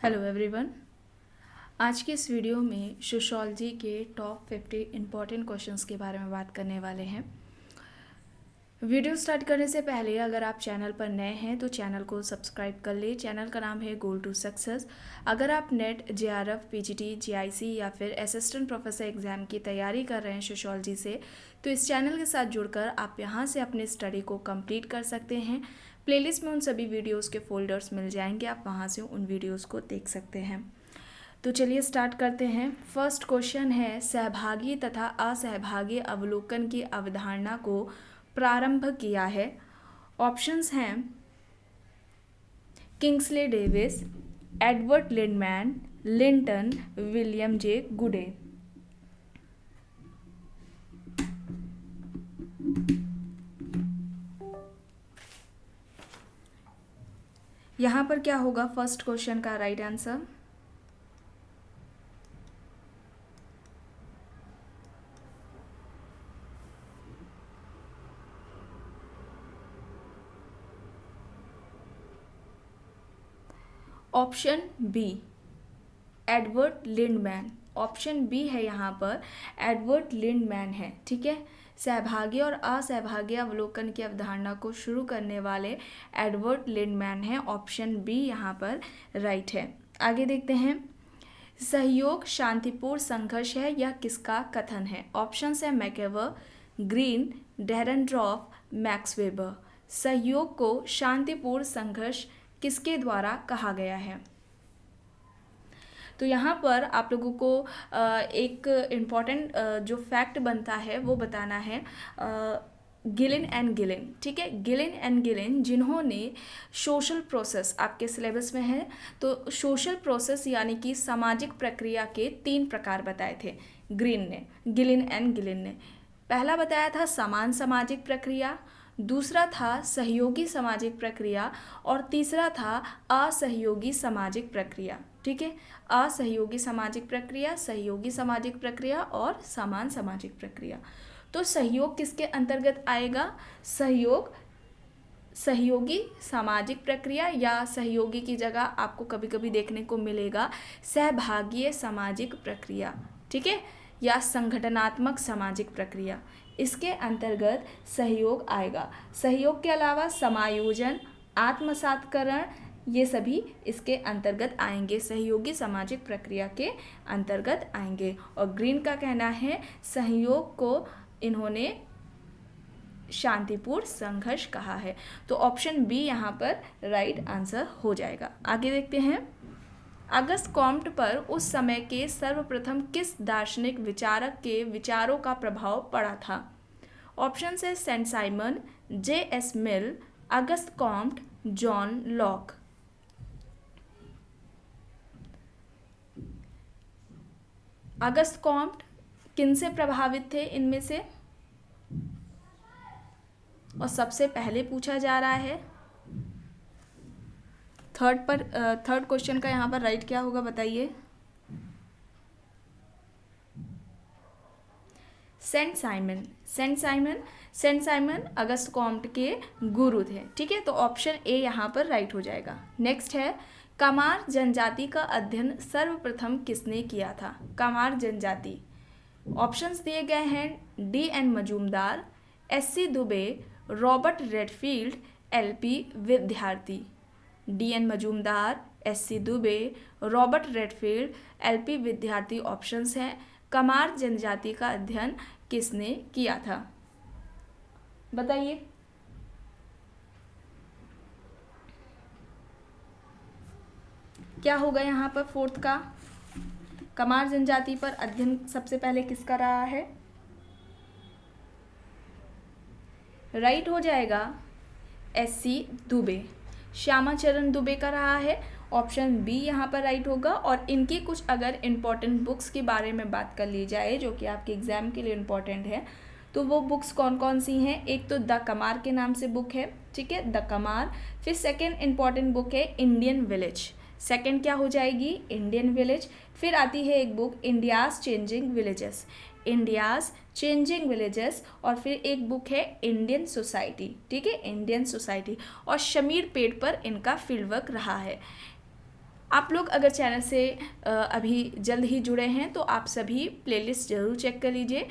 Hello everyone. आज की इस वीडियो में सोशियोलॉजी के टॉप 50 इम्पॉर्टेंट क्वेश्चंस के बारे में बात करने वाले हैं। वीडियो स्टार्ट करने से पहले अगर आप चैनल पर नए हैं तो चैनल को सब्सक्राइब कर ले। चैनल का नाम है गोल टू सक्सेस। अगर आप नेट, जेआरएफ, पीजीटी, जीआईसी या फिर असिस्टेंट प्रोफेसर एग्ज़ाम की तैयारी कर रहे हैं सोशियोलॉजी से, तो इस चैनल के साथ जुड़कर आप यहाँ से अपनी स्टडी को कंप्लीट कर सकते हैं। प्लेलिस्ट में उन सभी वीडियोज़ के फोल्डर्स मिल जाएंगे, आप वहाँ से उन वीडियोज़ को देख सकते हैं। तो चलिए स्टार्ट करते हैं। फर्स्ट क्वेश्चन है, सहभागी तथा असहभागी अवलोकन की अवधारणा को प्रारंभ किया है। ऑप्शंस हैं Kingsley Davis, Edward Lindeman, Linton, William J Goode. यहाँ पर क्या होगा फर्स्ट क्वेश्चन का right answer? Option B, Edward Lindeman. Option B है यहाँ पर, एडवर्ड लिंडमैन है। ठीक है, सहभागी और असहभागी अवलोकन की अवधारणा को शुरू करने वाले एडवर्ड लिंडमैन है। ऑप्शन बी यहाँ पर राइट है। आगे देखते हैं, सहयोग शांतिपूर्ण संघर्ष है, यह किसका कथन है? ऑप्शंस है मैकेवर, ग्रीन, डेरेनड्रॉफ, मैक्स वेबर। सहयोग को शांतिपूर्ण संघर्ष किसके द्वारा कहा गया है? तो यहाँ पर आप लोगों को एक इम्पॉर्टेंट जो फैक्ट बनता है वो बताना है। गिलिन एंड गिलिन, ठीक है, गिलिन एंड गिलिन जिन्होंने सोशल प्रोसेस आपके सिलेबस में है, तो सोशल प्रोसेस यानी कि सामाजिक प्रक्रिया के 3 प्रकार बताए थे गिलिन एंड गिलिन ने। पहला बताया था समान सामाजिक प्रक्रिया, दूसरा था सहयोगी सामाजिक प्रक्रिया और तीसरा था असहयोगी सामाजिक प्रक्रिया। ठीक है, असहयोगी सामाजिक प्रक्रिया, सहयोगी सामाजिक प्रक्रिया और समान सामाजिक प्रक्रिया। तो सहयोग किसके अंतर्गत आएगा? सहयोगी सामाजिक प्रक्रिया, या सहयोगी की जगह आपको कभी कभी देखने को मिलेगा सहभागीय सामाजिक प्रक्रिया। ठीक है, या संगठनात्मक सामाजिक प्रक्रिया, इसके अंतर्गत सहयोग आएगा। सहयोग के अलावा समायोजन, आत्मसातकरण, ये सभी इसके अंतर्गत आएंगे, सहयोगी सामाजिक प्रक्रिया के अंतर्गत आएंगे। और ग्रीन का कहना है सहयोग को इन्होंने शांतिपूर्ण संघर्ष कहा है। तो ऑप्शन बी यहाँ पर राइट आंसर हो जाएगा। आगे देखते हैं, अगस्त कॉम्ट पर उस समय के सर्वप्रथम किस दार्शनिक विचारक के विचारों का प्रभाव पड़ा था? ऑप्शन है सेंट साइमन, जे.एस. मिल, Auguste Comte, John Locke. Auguste Comte किनसे प्रभावित थे इनमें से? और सबसे पहले पूछा जा रहा है थर्ड क्वेश्चन का यहाँ पर राइट क्या होगा बताइए? सेंट साइमन अगस्त कॉम्ट के गुरु थे। ठीक है, तो ऑप्शन ए यहाँ पर राइट हो जाएगा। नेक्स्ट है, कमार जनजाति का अध्ययन सर्वप्रथम किसने किया था? कमार जनजाति, ऑप्शंस दिए गए हैं D N. Majumdar, S C. Dube, Robert Redfield, L P. Vidyarthi. D N. Majumdar, S C. Dube, Robert Redfield, L P. Vidyarthi options हैं। कमार जनजाति का अध्ययन किसने किया था बताइए? क्या होगा यहाँ पर फोर्थ का? कमार जनजाति पर अध्ययन सबसे पहले किसका रहा है? राइट हो जाएगा एस.सी. दुबे, श्यामाचरण दुबे का रहा है। ऑप्शन बी यहाँ पर राइट होगा। और इनकी कुछ अगर इम्पॉर्टेंट बुक्स के बारे में बात कर ली जाए जो कि आपके एग्जाम के लिए इम्पॉर्टेंट है, तो वो बुक्स कौन कौन सी हैं? एक तो द कमार के नाम से बुक है, ठीक है, द कमार। फिर सेकेंड इम्पॉर्टेंट बुक है इंडियन विलेज, सेकेंड क्या हो जाएगी? Indian village. फिर आती है एक बुक इंडियाज़ चेंजिंग विलेजेस, और फिर एक बुक है इंडियन सोसाइटी। ठीक है, इंडियन सोसाइटी। और शमीर पेट पर इनका फील्ड वर्क रहा है। आप लोग अगर चैनल से अभी जल्द ही जुड़े हैं तो आप सभी प्लेलिस्ट ज़रूर चेक कर लीजिए।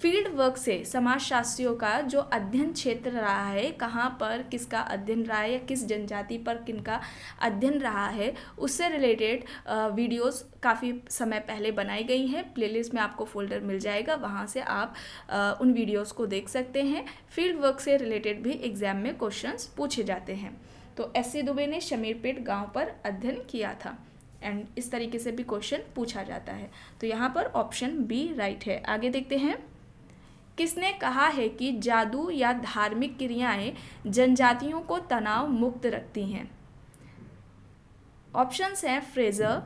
फील्ड वर्क से समाजशास्त्रियों का जो अध्ययन क्षेत्र रहा है, कहाँ पर किसका अध्ययन रहा है या किस जनजाति पर किनका अध्ययन रहा है, उससे रिलेटेड वीडियोस काफ़ी समय पहले बनाई गई हैं। प्लेलिस्ट में आपको फोल्डर मिल जाएगा, वहाँ से आप उन वीडियोस को देख सकते हैं। फील्ड वर्क से रिलेटेड भी एग्ज़ाम में क्वेश्चंस पूछे जाते हैं। तो एस.सी. दुबे ने शमीरपेट गाँव पर अध्ययन किया था एंड इस तरीके से भी क्वेश्चन पूछा जाता है। तो यहाँ पर ऑप्शन बी राइट है। आगे देखते हैं, किसने कहा है कि जादू या धार्मिक क्रियाएं जनजातियों को तनाव मुक्त रखती हैं? ऑप्शंस हैं Frazer,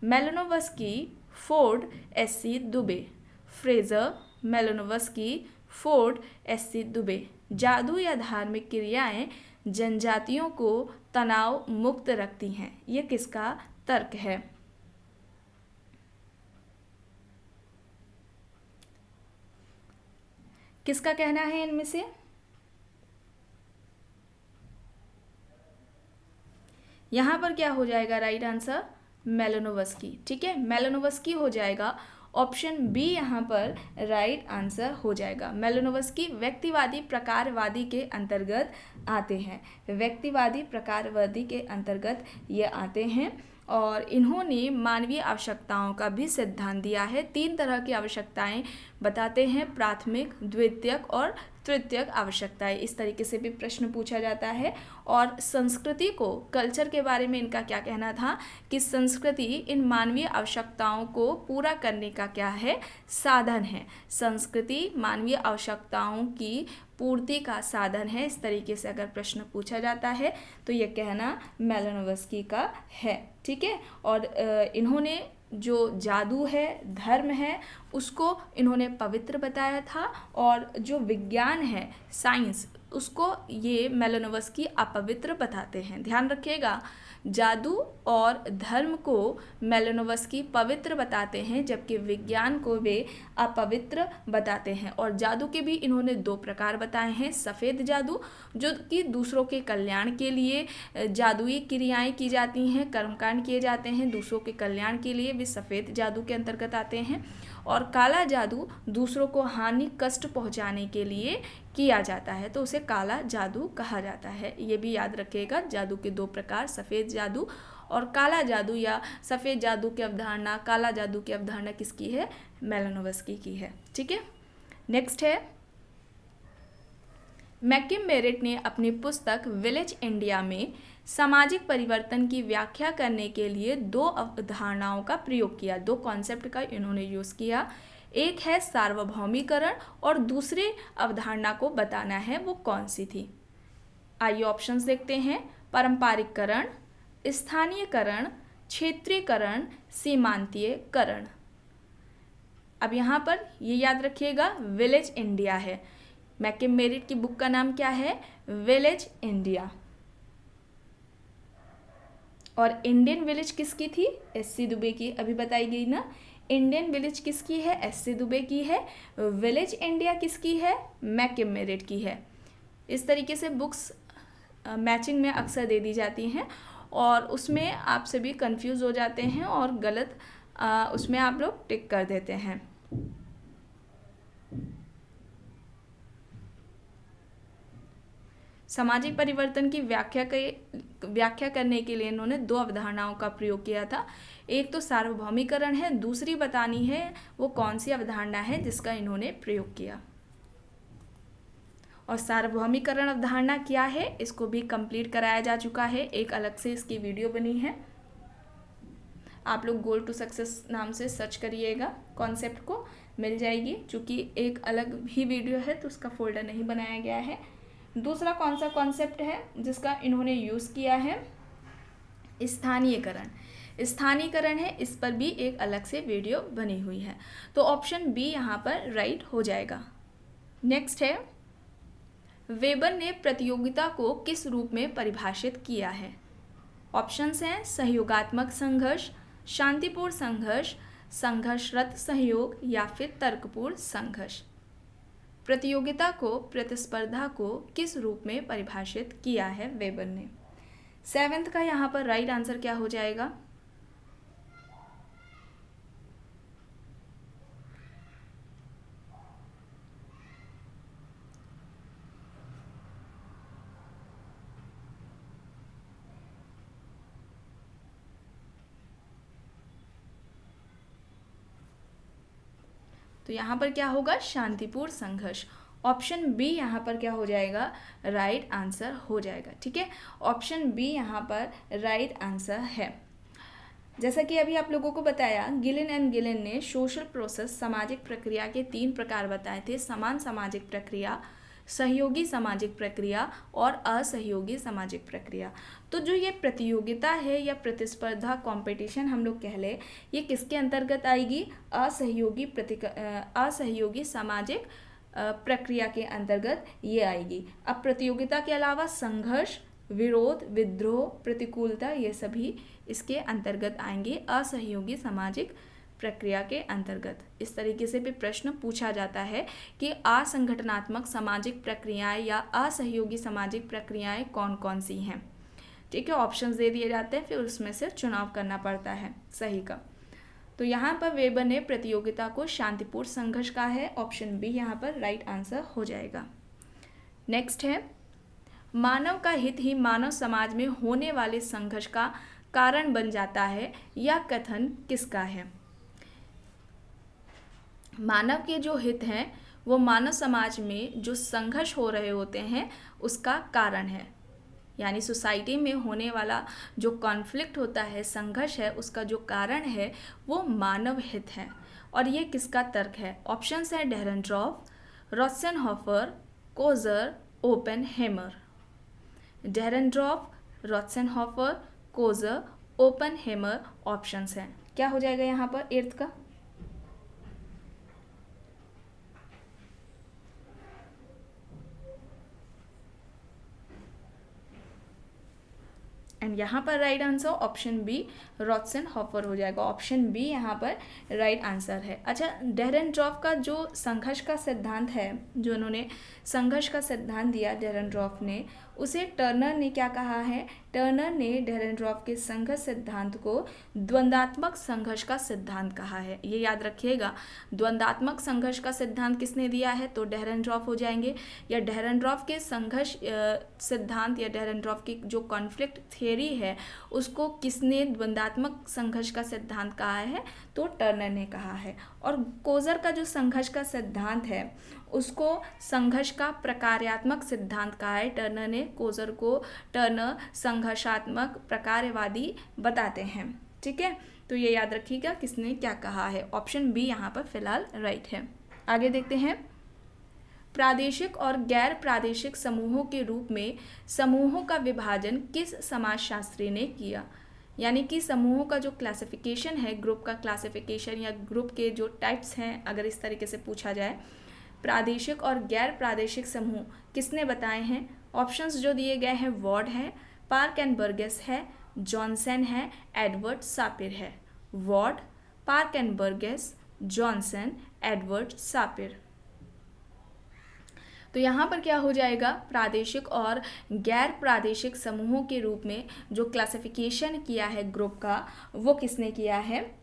Malinowski, Ford, S C. Dube. Frazer, Malinowski, Ford, S C. Dube. जादू या धार्मिक क्रियाएं जनजातियों को तनाव मुक्त रखती हैं, ये किसका तर्क है? किसका कहना है इनमें से? यहाँ पर क्या हो जाएगा राइट आंसर? मेलानोव्स्की। ठीक है, मेलानोव्स्की हो जाएगा। ऑप्शन बी यहाँ पर राइट आंसर हो जाएगा। मेलानोव्स्की व्यक्तिवादी प्रकारवादी के अंतर्गत आते हैं। व्यक्तिवादी प्रकारवादी के अंतर्गत ये आते हैं और इन्होंने मानवीय आवश्यकताओं का भी सिद्धांत दिया है। 3 तरह की आवश्यकताएं बताते हैं, प्राथमिक, द्वितीयक और तृतीयक आवश्यकताएं। इस तरीके से भी प्रश्न पूछा जाता है। और संस्कृति को, कल्चर के बारे में इनका क्या कहना था कि संस्कृति इन मानवीय आवश्यकताओं को पूरा करने का क्या है? साधन है। संस्कृति मानवीय आवश्यकताओं की पूर्ति का साधन है। इस तरीके से अगर प्रश्न पूछा जाता है तो ये कहना मेलानोव्स्की का है। ठीक है, और इन्होंने जो जादू है, धर्म है, उसको इन्होंने पवित्र बताया था और जो विज्ञान है, साइंस, उसको ये मेलानोव्स्की अपवित्र बताते हैं। ध्यान रखिएगा, जादू और धर्म को मेलानोव्स्की पवित्र बताते हैं जबकि विज्ञान को वे अपवित्र बताते हैं। और जादू के भी इन्होंने 2 प्रकार बताए हैं। सफ़ेद जादू, जो कि दूसरों के कल्याण के लिए जादुई क्रियाएं की जाती हैं, कर्मकांड किए जाते हैं दूसरों के कल्याण के लिए, वे सफ़ेद जादू के अंतर्गत आते हैं। और काला जादू दूसरों को हानि, कष्ट पहुंचाने के लिए किया जाता है, तो उसे काला जादू कहा जाता है। ये भी याद रखिएगा, जादू के 2 प्रकार, सफ़ेद जादू और काला जादू, या सफ़ेद जादू की अवधारणा, काला जादू की अवधारणा किसकी है? मेलानोव्स्की की है। ठीक है, नेक्स्ट है, मैकिम मेरिट ने अपनी पुस्तक विलेज इंडिया में सामाजिक परिवर्तन की व्याख्या करने के लिए 2 अवधारणाओं का प्रयोग किया। 2 कॉन्सेप्ट का इन्होंने यूज़ किया। एक है सार्वभौमिकरण और दूसरी अवधारणा को बताना है, वो कौन सी थी? आइए ऑप्शंस देखते हैं। पारंपरिकरण, स्थानीयकरण, क्षेत्रीयकरण, सीमांतीयकरण। अब यहाँ पर ये याद रखिएगा, विलेज इंडिया है। मैकिम मेरिट की बुक का नाम क्या है? Village India. और इंडियन विलेज किसकी थी? एस.सी. दुबे की। अभी बताई गई ना, इंडियन विलेज किसकी है? एस.सी. दुबे की है। विलेज इंडिया किसकी है? मैकिम मेरिट की है। इस तरीके से बुक्स मैचिंग में अक्सर दे दी जाती हैं और उसमें आप सभी कंफ्यूज हो जाते हैं और गलत उसमें आप लोग टिक कर देते हैं। सामाजिक परिवर्तन की व्याख्या करने के लिए इन्होंने 2 अवधारणाओं का प्रयोग किया था। एक तो सार्वभौमिकरण है, दूसरी बतानी है वो कौन सी अवधारणा है जिसका इन्होंने प्रयोग किया। और सार्वभौमिकरण अवधारणा क्या है, इसको भी कंप्लीट कराया जा चुका है, एक अलग से इसकी वीडियो बनी है। आप लोग गोल टू सक्सेस नाम से सर्च करिएगा, कॉन्सेप्ट को मिल जाएगी। चूँकि एक अलग भी वीडियो है तो उसका फोल्डर नहीं बनाया गया है। दूसरा कौन सा कॉन्सेप्ट है जिसका इन्होंने यूज़ किया है? स्थानीयकरण। स्थानीयकरण है, इस पर भी एक अलग से वीडियो बनी हुई है। तो ऑप्शन बी यहाँ पर राइट हो जाएगा। नेक्स्ट है, वेबर ने प्रतियोगिता को किस रूप में परिभाषित किया है? ऑप्शंस हैं सहयोगात्मक संघर्ष, शांतिपूर्ण संघर्ष, संघर्षरत सहयोग या फिर तर्कपूर्ण संघर्ष। प्रतियोगिता को, प्रतिस्पर्धा को किस रूप में परिभाषित किया है वेबर ने? 7th का यहाँ पर राइट आंसर क्या हो जाएगा? तो यहाँ पर क्या होगा, शांतिपूर्ण संघर्ष। ऑप्शन बी यहाँ पर क्या हो जाएगा, राइट आंसर हो जाएगा। ठीक है, ऑप्शन बी यहाँ पर राइट आंसर है। जैसा कि अभी आप लोगों को बताया, गिलिन एंड गिलिन ने सोशल प्रोसेस सामाजिक प्रक्रिया के 3 प्रकार बताए थे, समान सामाजिक प्रक्रिया, सहयोगी सामाजिक प्रक्रिया और असहयोगी सामाजिक प्रक्रिया। तो जो ये प्रतियोगिता है या प्रतिस्पर्धा, कंपटीशन हम लोग कह ले, ये किसके अंतर्गत आएगी, असहयोगी सामाजिक प्रक्रिया के अंतर्गत ये आएगी। अब प्रतियोगिता के अलावा संघर्ष, विरोध, विद्रोह, प्रतिकूलता, ये सभी इसके अंतर्गत आएंगे असहयोगी सामाजिक प्रक्रिया के अंतर्गत। इस तरीके से भी प्रश्न पूछा जाता है कि असंगठनात्मक सामाजिक प्रक्रियाएं या असहयोगी सामाजिक प्रक्रियाएं कौन कौन सी हैं। ठीक है, ऑप्शंस दे दिए जाते हैं, फिर उसमें से चुनाव करना पड़ता है सही का। तो यहाँ पर वेबर ने प्रतियोगिता को शांतिपूर्ण संघर्ष कहा है, ऑप्शन बी यहाँ पर राइट आंसर हो जाएगा। नेक्स्ट है, मानव का हित ही मानव समाज में होने वाले संघर्ष का कारण बन जाता है, यह कथन किसका है। मानव के जो हित हैं वो मानव समाज में जो संघर्ष हो रहे होते हैं उसका कारण है, यानी सोसाइटी में होने वाला जो कॉन्फ्लिक्ट होता है, संघर्ष है, उसका जो कारण है वो मानव हित है। और ये किसका तर्क है, ऑप्शंस है डेरेनड्रॉफ, रोत्सेनहोफर, कोजर, ओपेनहेमर। डेरेनड्रॉफ, रोत्सेनहोफर, कोजर, ओपेनहेमर ऑप्शंस हैं। क्या हो जाएगा यहाँ पर 8th का, एंड यहाँ पर राइट आंसर ऑप्शन बी रोत्सेनहोफर हो जाएगा। ऑप्शन बी यहाँ पर राइट आंसर है। अच्छा, डेरेनड्रॉफ का जो संघर्ष का सिद्धांत है, जो उन्होंने संघर्ष का सिद्धांत दिया डेरेनड्रॉफ ने, उसे टर्नर ने क्या कहा है, टर्नर ने डेरेनड्रॉफ के संघर्ष सिद्धांत को द्वंद्वात्मक संघर्ष का सिद्धांत कहा है। ये याद रखिएगा, द्वंद्वात्मक संघर्ष का सिद्धांत किसने दिया है, तो डेरेनड्रॉफ हो जाएंगे। या डेरेनड्रॉफ के संघर्ष सिद्धांत या डेरेनड्रॉफ की जो कॉन्फ्लिक्ट थियरी है उसको किसने द्वंद्वात्मक संघर्ष का सिद्धांत कहा है, तो टर्नर ने कहा है। और कोजर का जो संघर्ष का सिद्धांत है उसको संघर्ष का प्रकार्यात्मक सिद्धांत कहा है टर्नर ने। कोजर को टर्नर संघर्षात्मक प्रकारवादी बताते हैं। ठीक है, तो ये याद रखिएगा किसने क्या कहा है। ऑप्शन बी यहाँ पर फिलहाल राइट है। आगे देखते हैं, प्रादेशिक और गैर प्रादेशिक समूहों के रूप में समूहों का विभाजन किस समाजशास्त्री ने किया। यानी कि समूहों का जो क्लासिफिकेशन है, ग्रुप का क्लासिफिकेशन या ग्रुप के जो टाइप्स हैं, अगर इस तरीके से पूछा जाए, प्रादेशिक और गैर प्रादेशिक समूह किसने बताए हैं। ऑप्शंस जो दिए गए हैं, वॉर्ड है, पार्क एंड बर्गेस है, जॉनसन है, एडवर्ड सापिर है। Ward, Park and Burgess, Johnson, Edward Sapir. तो यहाँ पर क्या हो जाएगा, प्रादेशिक और गैर प्रादेशिक समूहों के रूप में जो क्लासिफिकेशन किया है ग्रुप का, वो किसने किया है,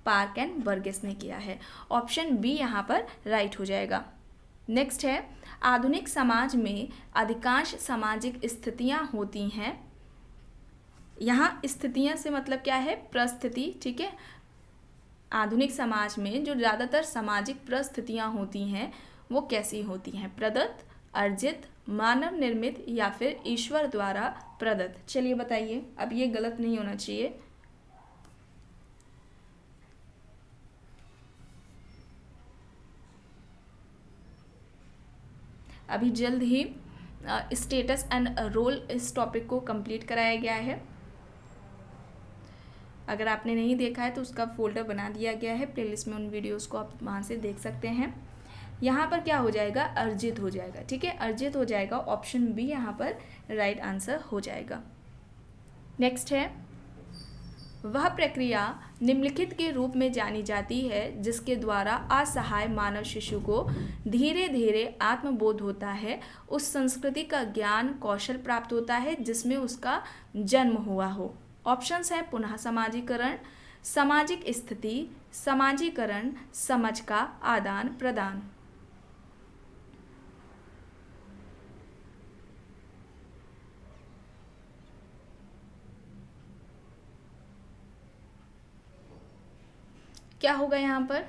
पार्क एंड बर्गेस ने किया है। ऑप्शन बी यहाँ पर राइट हो जाएगा। नेक्स्ट है, आधुनिक समाज में अधिकांश सामाजिक स्थितियाँ होती हैं। यहाँ स्थितियाँ से मतलब क्या है, परिस्थिति। ठीक है, आधुनिक समाज में जो ज़्यादातर सामाजिक परिस्थितियाँ होती हैं वो कैसी होती हैं, प्रदत्त, अर्जित, मानव निर्मित या फिर ईश्वर द्वारा प्रदत्त। चलिए बताइए, अब ये गलत नहीं होना चाहिए। अभी जल्द ही स्टेटस एंड रोल इस टॉपिक को कंप्लीट कराया गया है। अगर आपने नहीं देखा है तो उसका फोल्डर बना दिया गया है प्लेलिस्ट में, उन वीडियोस को आप वहाँ से देख सकते हैं। यहाँ पर क्या हो जाएगा, अर्जित हो जाएगा। ठीक है, अर्जित हो जाएगा। ऑप्शन बी यहाँ पर राइट आंसर हो जाएगा। नेक्स्ट है, वह प्रक्रिया निम्नलिखित के रूप में जानी जाती है जिसके द्वारा असहाय मानव शिशु को धीरे धीरे आत्मबोध होता है, उस संस्कृति का ज्ञान कौशल प्राप्त होता है जिसमें उसका जन्म हुआ हो। ऑप्शंस है पुनः समाजीकरण, सामाजिक स्थिति, समाजीकरण, समझ का आदान प्रदान। क्या होगा यहाँ पर,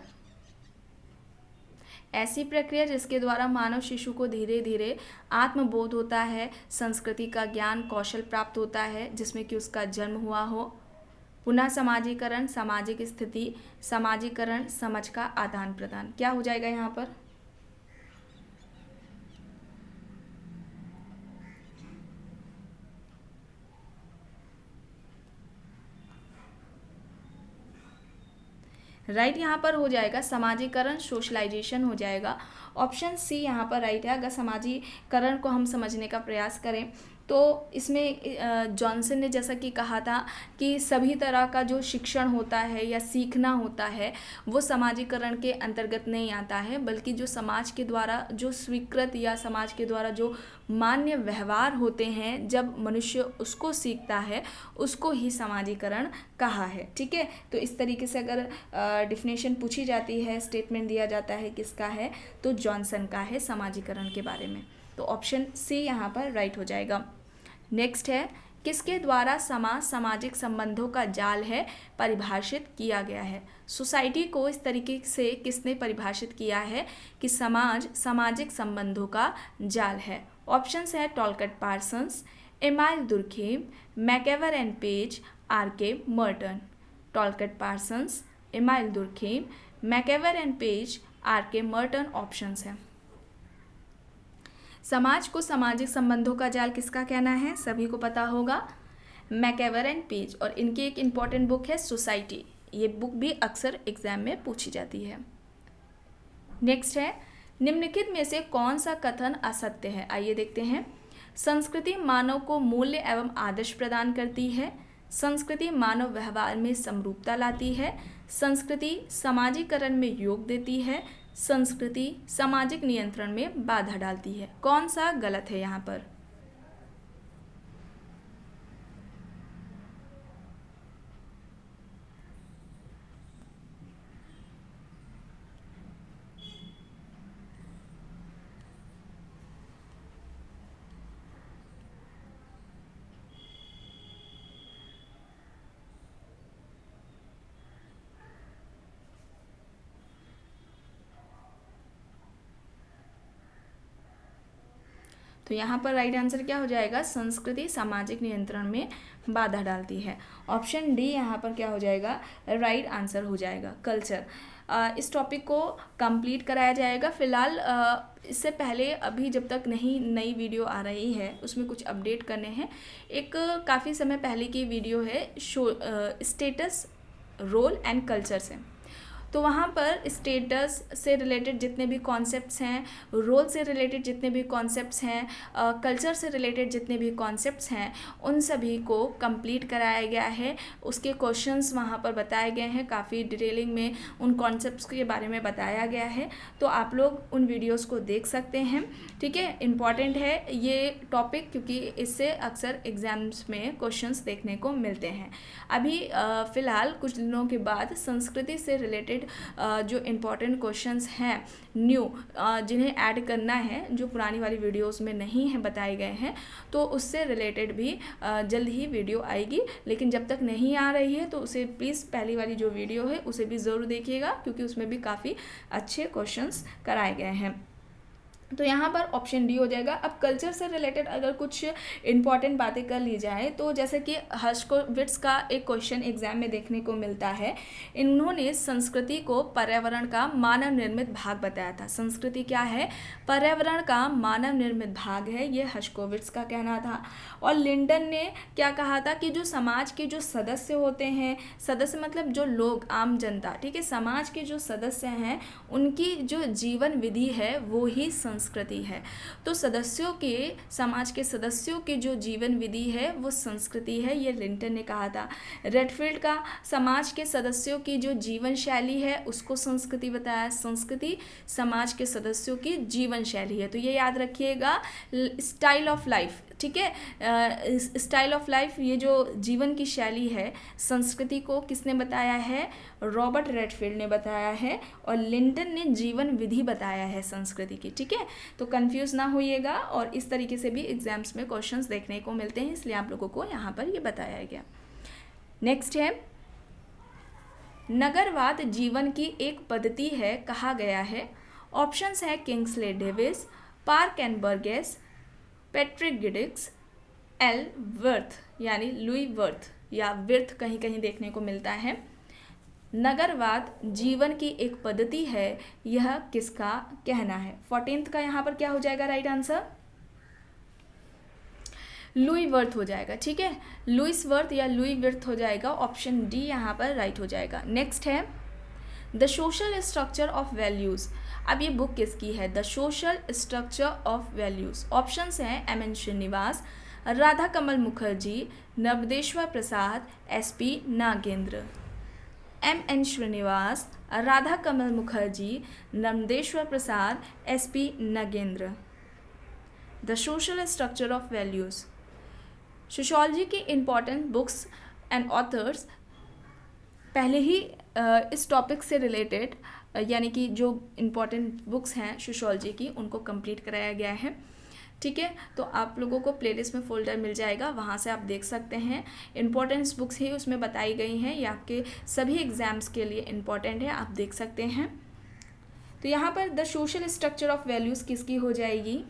ऐसी प्रक्रिया जिसके द्वारा मानव शिशु को धीरे धीरे आत्मबोध होता है, संस्कृति का ज्ञान कौशल प्राप्त होता है जिसमें कि उसका जन्म हुआ हो। पुनः समाजीकरण, सामाजिक स्थिति, समाजीकरण, समझ का आदान प्रदान। क्या हो जाएगा यहाँ पर? राइट यहाँ पर हो जाएगा समाजीकरण, सोशलाइजेशन हो जाएगा। ऑप्शन सी यहाँ पर राइट है। अगर समाजीकरण को हम समझने का प्रयास करें तो इसमें जॉनसन ने जैसा कि कहा था कि सभी तरह का जो शिक्षण होता है या सीखना होता है वो समाजीकरण के अंतर्गत नहीं आता है, बल्कि जो समाज के द्वारा जो स्वीकृत या समाज के द्वारा जो मान्य व्यवहार होते हैं जब मनुष्य उसको सीखता है उसको ही समाजीकरण कहा है। ठीक है, तो इस तरीके से अगर डिफिनेशन पूछी जाती है, स्टेटमेंट दिया जाता है किसका है, तो जॉनसन का है समाजीकरण के बारे में। तो ऑप्शन सी यहाँ पर राइट हो जाएगा। नेक्स्ट है, किसके द्वारा समाज सामाजिक संबंधों का जाल है परिभाषित किया गया है। सोसाइटी को इस तरीके से किसने परिभाषित किया है कि समाज सामाजिक संबंधों का जाल है। ऑप्शंस है Talcott Parsons, Emile Durkheim, MacIver and Page, R K. Merton. Talcott Parsons, Emile Durkheim, MacIver and Page, R K. Merton options हैं। समाज को सामाजिक संबंधों का जाल किसका कहना है, सभी को पता होगा, मैकेवर एंड पेज। और इनकी एक इम्पॉर्टेंट बुक है सोसाइटी, ये बुक भी अक्सर एग्जाम में पूछी जाती है। नेक्स्ट है, निम्नलिखित में से कौन सा कथन असत्य है। आइए देखते हैं। संस्कृति मानव को मूल्य एवं आदर्श प्रदान करती है, संस्कृति मानव व्यवहार में समरूपता लाती है, संस्कृति सामाजिकरण में योग देती है, संस्कृति सामाजिक नियंत्रण में बाधा डालती है। कौन सा गलत है यहाँ पर? तो यहाँ पर राइट आंसर क्या हो जाएगा, संस्कृति सामाजिक नियंत्रण में बाधा डालती है। ऑप्शन डी यहाँ पर क्या हो जाएगा, राइट आंसर हो जाएगा, कल्चर। इस टॉपिक को कंप्लीट कराया जाएगा। फिलहाल इससे पहले अभी जब तक नई वीडियो आ रही है उसमें कुछ अपडेट करने हैं। एक काफ़ी समय पहले की वीडियो है स्टेटस, रोल एंड कल्चर से, तो वहाँ पर स्टेटस से रिलेटेड जितने भी कॉन्सेप्ट्स हैं, रोल से रिलेटेड जितने भी कॉन्सेप्ट्स हैं, कल्चर से रिलेटेड जितने भी कॉन्सेप्ट्स हैं, उन सभी को कंप्लीट कराया गया है। उसके क्वेश्चंस वहाँ पर बताए गए हैं, काफ़ी डिटेलिंग में उन कॉन्सेप्ट्स के बारे में बताया गया है, तो आप लोग उन वीडियोज़ को देख सकते हैं। ठीक है, इम्पॉर्टेंट है ये टॉपिक क्योंकि इससे अक्सर एग्जाम्स में क्वेश्चंस देखने को मिलते हैं। अभी फ़िलहाल कुछ दिनों के बाद संस्कृति से रिलेटेड जो इम्पॉर्टेंट क्वेश्चंस हैं न्यू, जिन्हें ऐड करना है, जो पुरानी वाली वीडियोस में नहीं है बताए गए हैं, तो उससे रिलेटेड भी जल्द ही वीडियो आएगी। लेकिन जब तक नहीं आ रही है तो उसे प्लीज़ पहली वाली जो वीडियो है उसे भी ज़रूर देखिएगा क्योंकि उसमें भी काफ़ी अच्छे क्वेश्चंस कराए गए हैं। तो यहाँ पर ऑप्शन डी हो जाएगा। अब कल्चर से रिलेटेड अगर कुछ इम्पॉर्टेंट बातें कर ली जाए तो जैसे कि हर्शकोविट्ज का एक क्वेश्चन एग्जाम में देखने को मिलता है। इन्होंने संस्कृति को पर्यावरण का मानव निर्मित भाग बताया था। संस्कृति क्या है, पर्यावरण का मानव निर्मित भाग है, ये हर्शकोविट्ज का कहना था। और लिंडन ने क्या कहा था कि जो समाज के जो सदस्य होते हैं, सदस्य मतलब जो लोग, आम जनता, ठीक है, समाज के जो सदस्य हैं उनकी जो जीवन विधि है वो ही संस्कृति है। तो सदस्यों के, समाज के सदस्यों की जो जीवन विधि है वो संस्कृति है, ये लिंटन ने कहा था। रेडफील्ड का समाज के सदस्यों की जो जीवन शैली है उसको संस्कृति बताया। संस्कृति समाज के सदस्यों की जीवन शैली है, तो ये याद रखिएगा, स्टाइल ऑफ लाइफ, ठीक है, स्टाइल ऑफ लाइफ, ये जो जीवन की शैली है, संस्कृति को किसने बताया है, रॉबर्ट रेडफील्ड ने बताया है, और लिंटन ने जीवन विधि बताया है संस्कृति की। ठीक है, तो कंफ्यूज ना होइएगा, और इस तरीके से भी एग्जाम्स में क्वेश्चंस देखने को मिलते हैं, इसलिए आप लोगों को यहाँ पर ये बताया गया। नेक्स्ट है, नगरवाद जीवन की एक पद्धति है कहा गया है, ऑप्शंस हैं Kingsley Davis, Park and Burgess, Patrick Geddes, L Wirth यानी लुई वर्थ या विर्थ कहीं कहीं देखने को मिलता है। नगरवाद जीवन की एक पद्धति है, यह किसका कहना है? 14th का यहाँ पर क्या हो जाएगा राइट आंसर? लुई वर्थ हो जाएगा। ठीक है, लुइस वर्थ या लुई वर्थ हो जाएगा। ऑप्शन डी यहाँ पर राइट हो जाएगा। नेक्स्ट है the Social Structure of Values. अब ये बुक किसकी है? The Social Structure of Values. Options हैं M N Srinivas, Radha Kamal Mukherjee, Navdeshwar Prasad, S P Nagendra. M N Srinivas, Radha Kamal Mukherjee, Navdeshwar Prasad, S P Nagendra. The Social Structure of Values. Sociology की इम्पॉर्टेंट बुक्स एंड ऑथर्स पहले ही इस टॉपिक से रिलेटेड यानी कि जो इम्पॉर्टेंट बुक्स हैं सोशियोलॉजी की उनको कंप्लीट कराया गया है। ठीक है, तो आप लोगों को प्लेलिस्ट में फोल्डर मिल जाएगा, वहाँ से आप देख सकते हैं। इम्पॉर्टेंट बुक्स ही उसमें बताई गई हैं, ये आपके सभी एग्जाम्स के लिए इम्पॉर्टेंट है, आप देख सकते हैं। तो यहाँ पर the Social Structure of values किसकी हो जाएगी?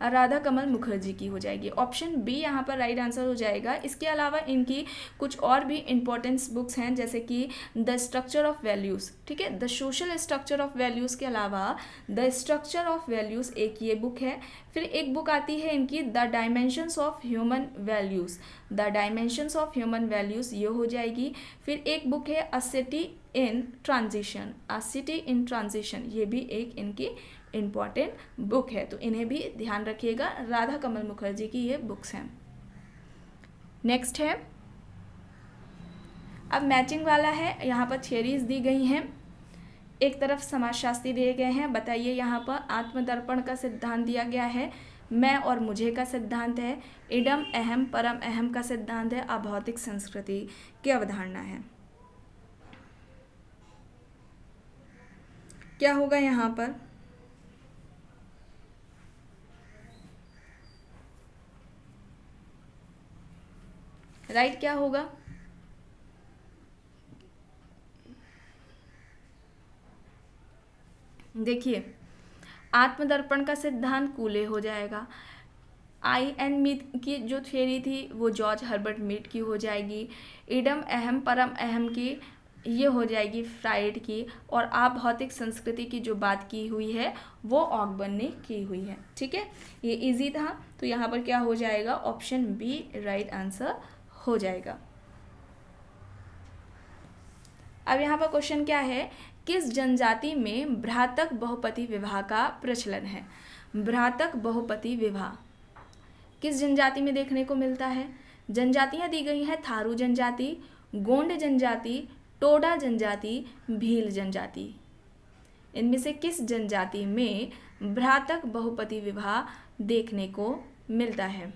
राधा कमल मुखर्जी की हो जाएगी। ऑप्शन बी यहाँ पर राइट आंसर हो जाएगा। इसके अलावा इनकी कुछ और भी इम्पोर्टेंट्स बुक्स हैं जैसे कि द स्ट्रक्चर ऑफ वैल्यूज़। ठीक है, the Social Structure of values के अलावा द स्ट्रक्चर ऑफ वैल्यूज़ एक ये बुक है। फिर एक बुक आती है इनकी the dimensions of human values. The dimensions of human values ये हो जाएगी। फिर एक बुक है अ city in transition. A city in transition ये भी एक इनकी इम्पॉर्टेंट बुक है, तो इन्हें भी ध्यान रखिएगा। राधा कमल मुखर्जी की ये बुक्स हैं। नेक्स्ट है, अब मैचिंग वाला है। यहाँ पर थियरीज दी गई हैं, एक तरफ समाजशास्त्री दिए गए हैं। बताइए, यहाँ पर आत्मदर्पण का सिद्धांत दिया गया है, मैं और मुझे का सिद्धांत है, इडम अहम परम अहम का सिद्धांत है, अभौतिक संस्कृति की अवधारणा है। क्या होगा यहाँ पर? राइट क्या होगा? देखिए, आत्मदर्पण का सिद्धांत कूले हो जाएगा। आई एंड मीट की जो थियरी थी वो जॉर्ज हर्बर्ट मीट की हो जाएगी। इडम अहम परम अहम की ये हो जाएगी फ्राइड की। और अभौतिक संस्कृति की जो बात की हुई है वो ऑकबर्न ने की हुई है। ठीक है, ये इजी था, तो यहाँ पर क्या हो जाएगा? ऑप्शन बी राइट आंसर हो जाएगा। अब यहाँ पर क्वेश्चन क्या है? किस जनजाति में भ्रातक बहुपति विवाह का प्रचलन है? भ्रातक बहुपति विवाह किस जनजाति में देखने को मिलता है? जनजातियाँ दी गई हैं थारू जनजाति, गोंड जनजाति, टोडा जनजाति, भील जनजाति। इनमें से किस जनजाति में भ्रातक बहुपति विवाह देखने को मिलता है?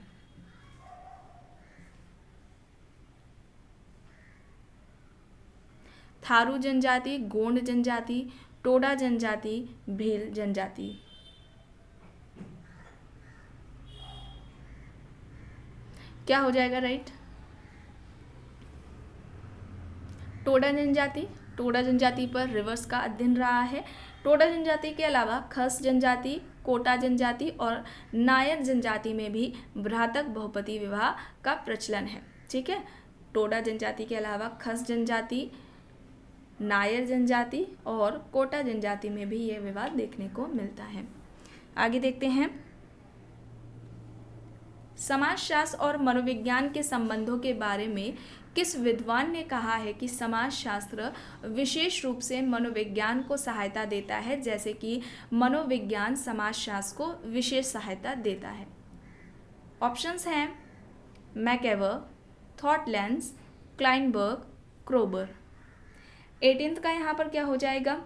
थारू जनजाति, गोंड जनजाति, टोडा जनजाति, भील जनजाति। क्या हो जाएगा राइट? टोडा जनजाति। टोडा जनजाति पर रिवर्स का अध्ययन रहा है। टोडा जनजाति के अलावा खस जनजाति, कोटा जनजाति और नायर जनजाति में भी भ्रातक बहुपति विवाह का प्रचलन है। ठीक है, टोडा जनजाति के अलावा खस जनजाति, नायर जनजाति और कोटा जनजाति में भी यह विवाद देखने को मिलता है। आगे देखते हैं, समाजशास्त्र और मनोविज्ञान के संबंधों के बारे में किस विद्वान ने कहा है कि समाजशास्त्र विशेष रूप से मनोविज्ञान को सहायता देता है, जैसे कि मनोविज्ञान समाजशास्त्र को विशेष सहायता देता है? ऑप्शंस हैं मैकेवर, थॉटलेंस, क्लाइनबर्ग, क्रोबर। 18th का यहाँ पर क्या हो जाएगा?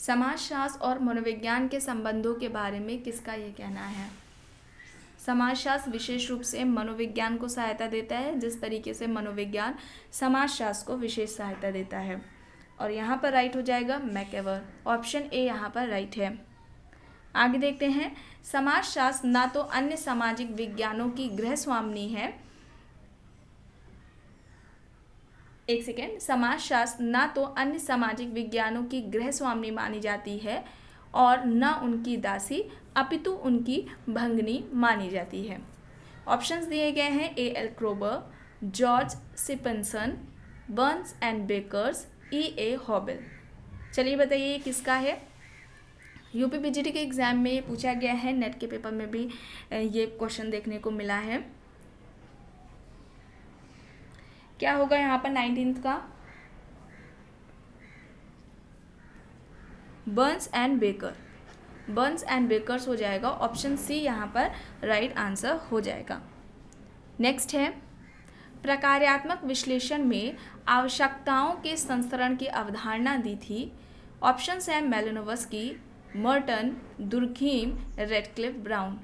समाजशास्त्र और मनोविज्ञान के संबंधों के बारे में किसका ये कहना है? समाजशास्त्र विशेष रूप से मनोविज्ञान को सहायता देता है, जिस तरीके से मनोविज्ञान समाजशास्त्र को विशेष सहायता देता है। और यहाँ पर राइट हो जाएगा मैकएवर, ऑप्शन ए यहाँ पर राइट है। आगे देखते हैं, समाजशास्त्र ना तो अन्य सामाजिक विज्ञानों की गृहस्वामिनी है, एक सेकेंड, समाजशास्त्र ना तो अन्य सामाजिक विज्ञानों की गृहस्वामिनी मानी जाती है और न उनकी दासी, अपितु उनकी भंगिनी मानी जाती है। ऑप्शंस दिए गए हैं A.L. Kroeber, George Stephenson, Burns and Beckers, E.A. Hoebel. चलिए बताइए ये किसका है? यूपी पीजीटी के एग्ज़ाम में ये पूछा गया है, नेट के पेपर में भी ये क्वेश्चन देखने को मिला है। क्या होगा यहाँ पर 19th का? Burns and Becker, Burns and Beckers हो जाएगा, ऑप्शन सी यहाँ पर राइट आंसर हो जाएगा। नेक्स्ट है, प्रकार्यात्मक विश्लेषण में आवश्यकताओं के संस्करण की अवधारणा दी थी। ऑप्शंस हैं मैलिनोवस्की, मर्टन, दुर्खीम, रेडक्लिफ, ब्राउन।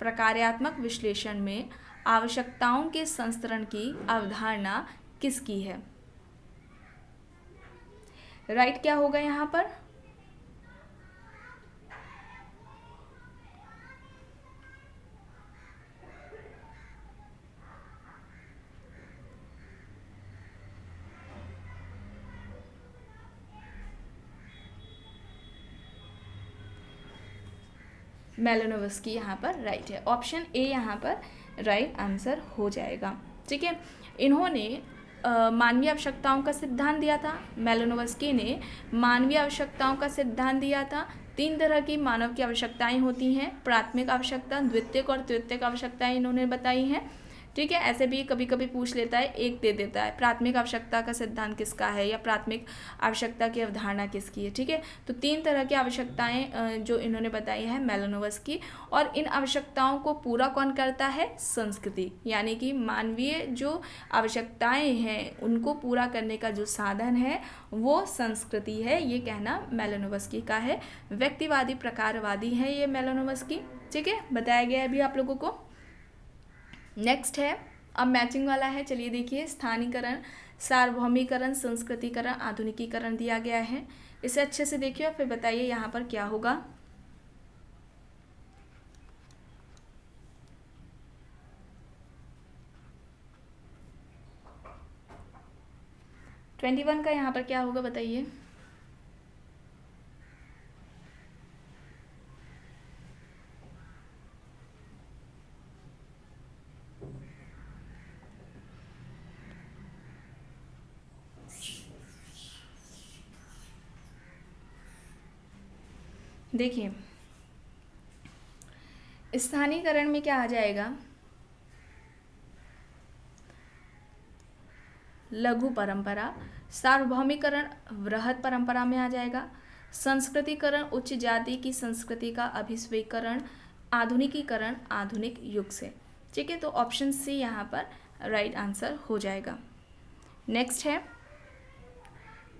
प्रकार्यात्मक विश्लेषण में आवश्यकताओं के संस्करण की अवधारणा किसकी है? राइट क्या होगा यहाँ पर? मैलिनोवस्की यहाँ पर राइट है, ऑप्शन ए यहाँ पर राइट आंसर हो जाएगा। ठीक है, इन्होंने मानवीय आवश्यकताओं का सिद्धांत दिया था। मैलिनोवस्की ने मानवीय आवश्यकताओं का सिद्धांत दिया था। 3 तरह की मानव की आवश्यकताएं होती हैं, प्राथमिक आवश्यकता, द्वितीयक और तृतीयक आवश्यकताएं इन्होंने बताई हैं। ठीक है, ऐसे भी कभी कभी पूछ लेता है, एक दे देता है, प्राथमिक आवश्यकता का सिद्धांत किसका है या प्राथमिक आवश्यकता की अवधारणा किसकी है। ठीक है, तो 3 तरह की आवश्यकताएं जो इन्होंने बताई है मैलिनोवस्की, और इन आवश्यकताओं को पूरा कौन करता है? संस्कृति, यानी कि मानवीय जो आवश्यकताएं हैं उनको पूरा करने का जो साधन है वो संस्कृति है, ये कहना मैलिनोवस्की का है। व्यक्तिवादी प्रकारवादी है ये मैलिनोवस्की। ठीक है, बताया गया है अभी आप लोगों को। नेक्स्ट है, अब मैचिंग वाला है, चलिए देखिए, स्थानीकरण, सार्वभौमिकरण, संस्कृतिकरण, आधुनिकीकरण दिया गया है। इसे अच्छे से देखिए और फिर बताइए यहाँ पर क्या होगा। ट्वेंटी 21 का यहाँ पर क्या होगा बताइए। देखिए, स्थानीयकरण में क्या आ जाएगा? लघु परंपरा। सार्वभौमिकरण वृहद परंपरा में आ जाएगा। संस्कृतिकरण उच्च जाति की संस्कृति का अभिस्वीकरण। आधुनिकीकरण आधुनिक युग से। ठीक है, तो ऑप्शन सी यहाँ पर राइट आंसर हो जाएगा। नेक्स्ट है,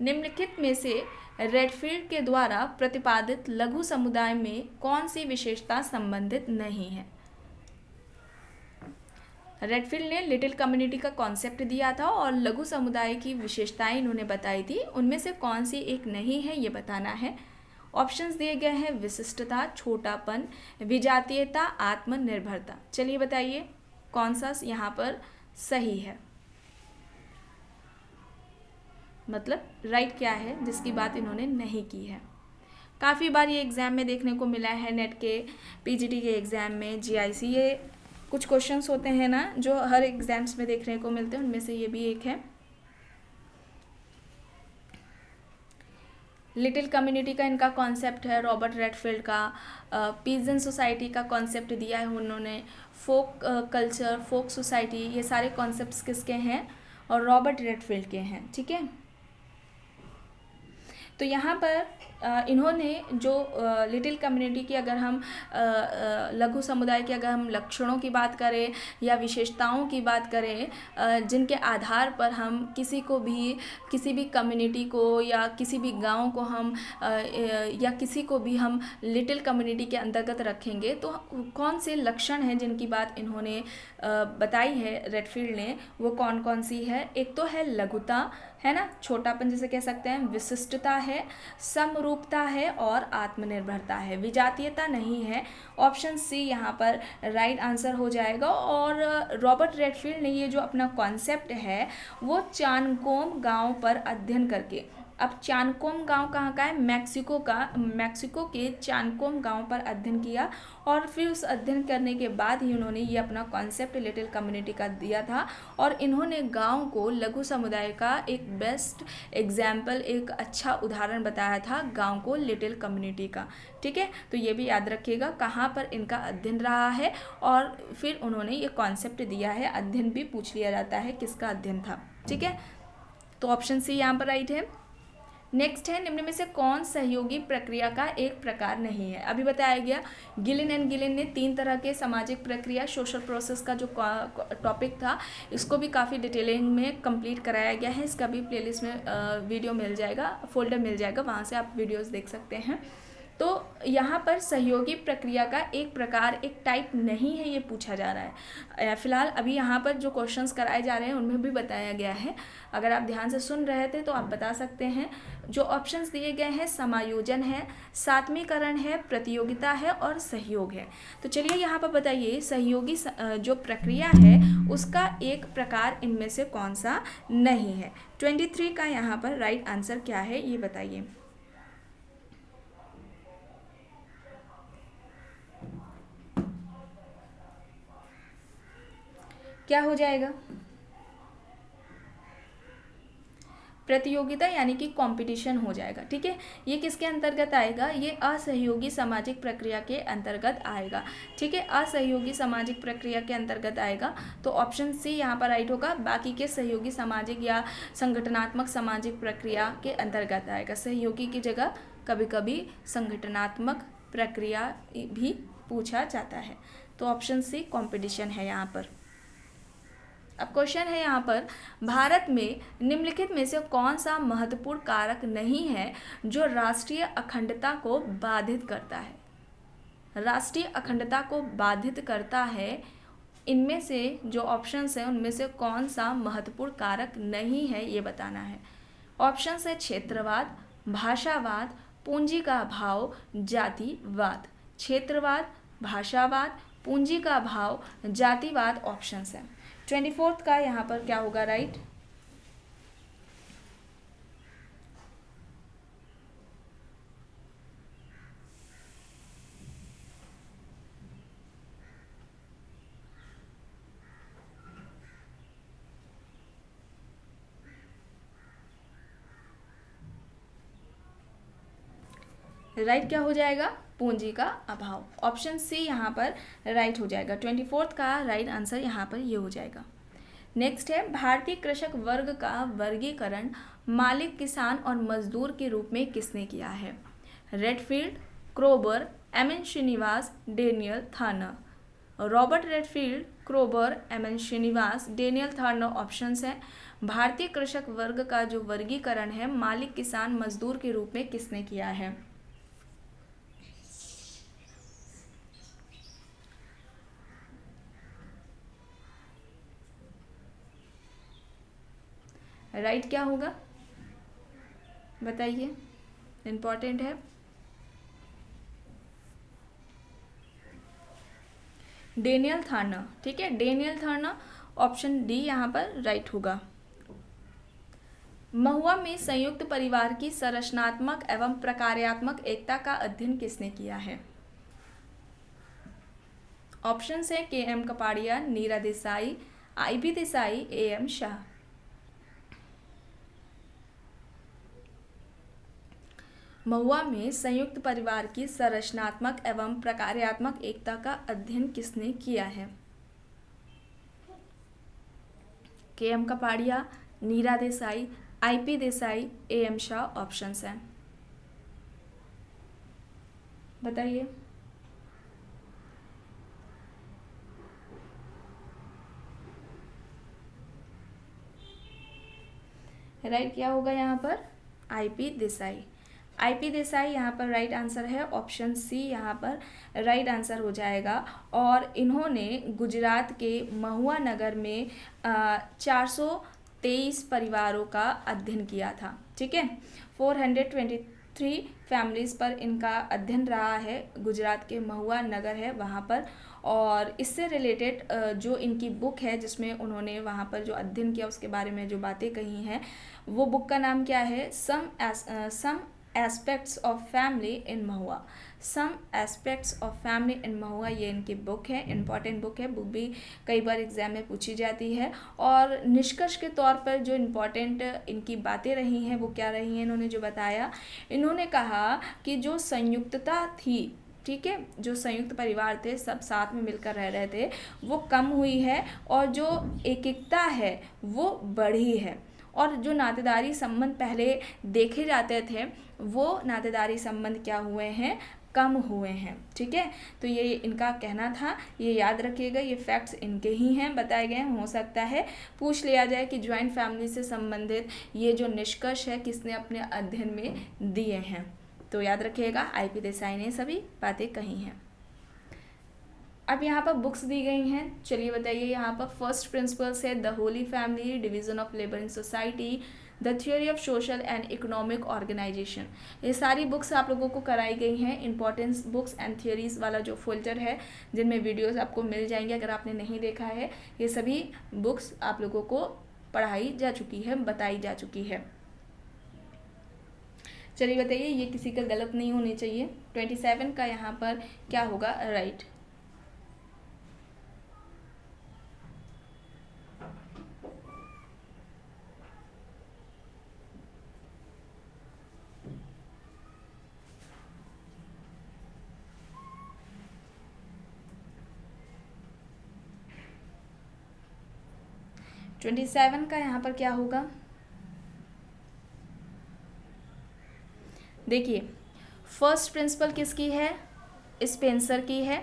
निम्नलिखित में से रेडफील्ड के द्वारा प्रतिपादित लघु समुदाय में कौन सी विशेषता संबंधित नहीं है? रेडफील्ड ने लिटिल कम्युनिटी का कॉन्सेप्ट दिया था और लघु समुदाय की विशेषताएं इन्होंने बताई थी, उनमें से कौन सी एक नहीं है ये बताना है। ऑप्शंस दिए गए हैं विशिष्टता, छोटापन, विजातीयता, आत्मनिर्भरता। चलिए बताइए कौन सा यहाँ पर सही है, मतलब राइट क्या है जिसकी बात इन्होंने नहीं की है। काफ़ी बार ये एग्ज़ाम में देखने को मिला है, नेट के, पीजीटी के एग्ज़ाम में, जीआईसी, ये कुछ क्वेश्चंस होते हैं ना जो हर एग्ज़ाम्स में देखने को मिलते हैं, उनमें से ये भी एक है। लिटिल कम्युनिटी का इनका कॉन्सेप्ट है रॉबर्ट रेडफील्ड का। पीजन सोसाइटी का कॉन्सेप्ट दिया है उन्होंने। फोक कल्चर, फोक सोसाइटी, ये सारे कॉन्सेप्ट्स किसके हैं? और रॉबर्ट रेडफील्ड के हैं। ठीक है, तो यहाँ पर इन्होंने जो लिटिल कम्युनिटी की, अगर हम लघु समुदाय के अगर हम लक्षणों की बात करें या विशेषताओं की बात करें, जिनके आधार पर हम किसी भी कम्युनिटी को या किसी भी गांव को हम या किसी को भी हम लिटिल कम्युनिटी के अंतर्गत रखेंगे, तो कौन से लक्षण हैं जिनकी बात इन्होंने बताई है रेडफील्ड ने, वो कौन कौन सी है। एक तो है लघुता, है ना, छोटापन जिसे कह सकते हैं, विशिष्टता है, समरूपता है और आत्मनिर्भरता है, विजातीयता नहीं है। ऑप्शन सी यहाँ पर राइट आंसर हो जाएगा। और रॉबर्ट रेडफील्ड ने ये जो अपना कॉन्सेप्ट है वो चानकोम गांव पर अध्ययन करके, अब चानकोम गांव कहाँ का है, मैक्सिको के चानकोम गांव पर अध्ययन किया, और फिर उस अध्ययन करने के बाद ही उन्होंने ये अपना कॉन्सेप्ट लिटिल कम्युनिटी का दिया था। और इन्होंने गांव को लघु समुदाय का एक बेस्ट एग्जाम्पल, एक अच्छा उदाहरण बताया था गांव को लिटिल कम्युनिटी का। ठीक है, तो ये भी याद रखिएगा कहाँ पर इनका अध्ययन रहा है, और फिर उन्होंने ये कॉन्सेप्ट दिया है। अध्ययन भी पूछ लिया जाता है किसका अध्ययन था। ठीक है, तो ऑप्शन सी यहाँ पर राइट है। नेक्स्ट है, निम्न में से कौन सहयोगी प्रक्रिया का एक प्रकार नहीं है। अभी बताया गया गिलिन एंड गिलिन ने 3 तरह के सामाजिक प्रक्रिया, सोशल प्रोसेस का जो टॉपिक था, इसको भी काफ़ी डिटेलिंग में कंप्लीट कराया गया है। इसका भी प्लेलिस्ट में वीडियो मिल जाएगा, फोल्डर मिल जाएगा, वहाँ से आप वीडियोस देख सकते हैं। तो यहाँ पर सहयोगी प्रक्रिया का एक प्रकार, एक टाइप नहीं है, ये पूछा जा रहा है। फिलहाल अभी यहाँ पर जो क्वेश्चंस कराए जा रहे हैं उनमें भी बताया गया है। अगर आप ध्यान से सुन रहे थे तो आप बता सकते हैं। जो ऑप्शंस दिए गए हैं, समायोजन है, सात्मीकरण है, प्रतियोगिता है और सहयोग है। तो चलिए यहाँ पर बताइए, सहयोगी जो प्रक्रिया है उसका एक प्रकार इनमें से कौन सा नहीं है। 23 का यहाँ पर राइट आंसर क्या है ये बताइए। क्या हो जाएगा, प्रतियोगिता यानी कि कंपटीशन हो जाएगा। ठीक है, ये किसके अंतर्गत आएगा, ये असहयोगी सामाजिक प्रक्रिया के अंतर्गत आएगा। ठीक है, असहयोगी सामाजिक प्रक्रिया के अंतर्गत आएगा। तो ऑप्शन सी यहाँ पर राइट होगा। बाकी के सहयोगी सामाजिक या संगठनात्मक सामाजिक प्रक्रिया के अंतर्गत आएगा। सहयोगी की जगह कभी कभी संगठनात्मक प्रक्रिया भी पूछा जाता है। तो ऑप्शन सी कंपटीशन है यहाँ पर। अब क्वेश्चन है यहाँ पर, भारत में निम्नलिखित में से कौन सा महत्वपूर्ण कारक नहीं है जो राष्ट्रीय अखंडता को बाधित करता है। राष्ट्रीय अखंडता को बाधित करता है, इनमें से जो ऑप्शंस हैं उनमें से कौन सा महत्वपूर्ण कारक नहीं है ये बताना है। ऑप्शंस है क्षेत्रवाद, भाषावाद, पूंजी का अभाव, जातिवाद। क्षेत्रवाद, भाषावाद, पूंजी का अभाव, जातिवाद ऑप्शंस हैं। 24 का यहाँ पर क्या होगा राइट। राइट क्या हो जाएगा, पूंजी का अभाव। ऑप्शन सी यहाँ पर राइट हो जाएगा। 24 का राइट आंसर यहाँ पर ये हो जाएगा। नेक्स्ट है, भारतीय कृषक वर्ग का वर्गीकरण मालिक, किसान और मजदूर के रूप में किसने किया है। Redfield, Kroeber, M N. Srinivas, Daniel Thorner. Robert Redfield, Kroeber, M N. Srinivas, Daniel Thorner options हैं। भारतीय कृषक वर्ग का जो वर्गीकरण है मालिक, किसान, मजदूर के रूप में किसने किया है। राइट क्या होगा बताइए, इम्पॉर्टेंट है। डेनियल थार्नर। ठीक है, डेनियल थार्नर, ऑप्शन डी यहाँ पर राइट होगा। महुआ में संयुक्त परिवार की संरचनात्मक एवं प्रकार्यात्मक एकता का अध्ययन किसने किया है। ऑप्शन है K M. Kapadia, Neera Desai, I P. Desai, A M. Shah. Mahua में संयुक्त परिवार की संरचनात्मक एवं प्रकार्यात्मक एकता का अध्ययन किसने किया है। K M. Kapadia, Neera Desai, I P. Desai, A M. Shah options हैं। बताइए। राइट क्या होगा यहाँ पर? आईपी देसाई। आईपी देसाई यहाँ पर राइट आंसर है, ऑप्शन सी यहाँ पर राइट आंसर हो जाएगा। और इन्होंने गुजरात के महुआ नगर में 423 परिवारों का अध्ययन किया था। ठीक है, 423 फैमिलीज़ पर इनका अध्ययन रहा है। गुजरात के महुआ नगर है वहाँ पर। और इससे रिलेटेड जो इनकी बुक है जिसमें उन्होंने वहाँ पर जो अध्ययन किया उसके बारे में जो बातें कही हैं, वो बुक का नाम क्या है? Some aspects of family in Mahua. Some aspects of family in Mahua, ये इनकी बुक है, इंपॉर्टेंट बुक है। बुक भी कई बार एग्जाम में पूछी जाती है। और निष्कर्ष के तौर पर जो इम्पॉर्टेंट इनकी बातें रही हैं वो क्या रही हैं, इन्होंने जो बताया, इन्होंने कहा कि जो संयुक्तता थी, ठीक है, जो संयुक्त परिवार थे, सब साथ में मिलकर रह रहे थे, वो कम हुई है। और जो एकता है वो बढ़ी है। और जो नातेदारी संबंध पहले देखे जाते थे वो नातेदारी संबंध क्या हुए हैं? कम हुए हैं। ठीक है, तो ये इनका कहना था, ये याद रखिएगा। ये फैक्ट्स इनके ही हैं, बताए गए हैं। हो सकता है पूछ लिया जाए कि ज्वाइंट फैमिली से संबंधित ये जो निष्कर्ष है किसने अपने अध्ययन में दिए हैं, तो याद रखिएगा आईपी देसाई ने सभी बातें कही हैं। अब यहाँ पर बुक्स दी गई हैं, चलिए बताइए। यहाँ पर फर्स्ट प्रिंसिपल्स है the holy family, division of labour in society, the theory of social and economic organisation. ये सारी बुक्स आप लोगों को कराई गई हैं। इंपॉर्टेंस बुक्स एंड थियोरीज वाला जो फोल्डर है जिनमें वीडियोस आपको मिल जाएंगे, अगर आपने नहीं देखा है, ये सभी बुक्स आप लोगों को पढ़ाई जा चुकी है, बताई जा चुकी है। चलिए बताइए, ये किसी का गलत नहीं होनी चाहिए। 27 का यहाँ पर क्या होगा? राइट। 27 का यहाँ पर क्या होगा? देखिए, फर्स्ट प्रिंसिपल किसकी है? स्पेंसर की है।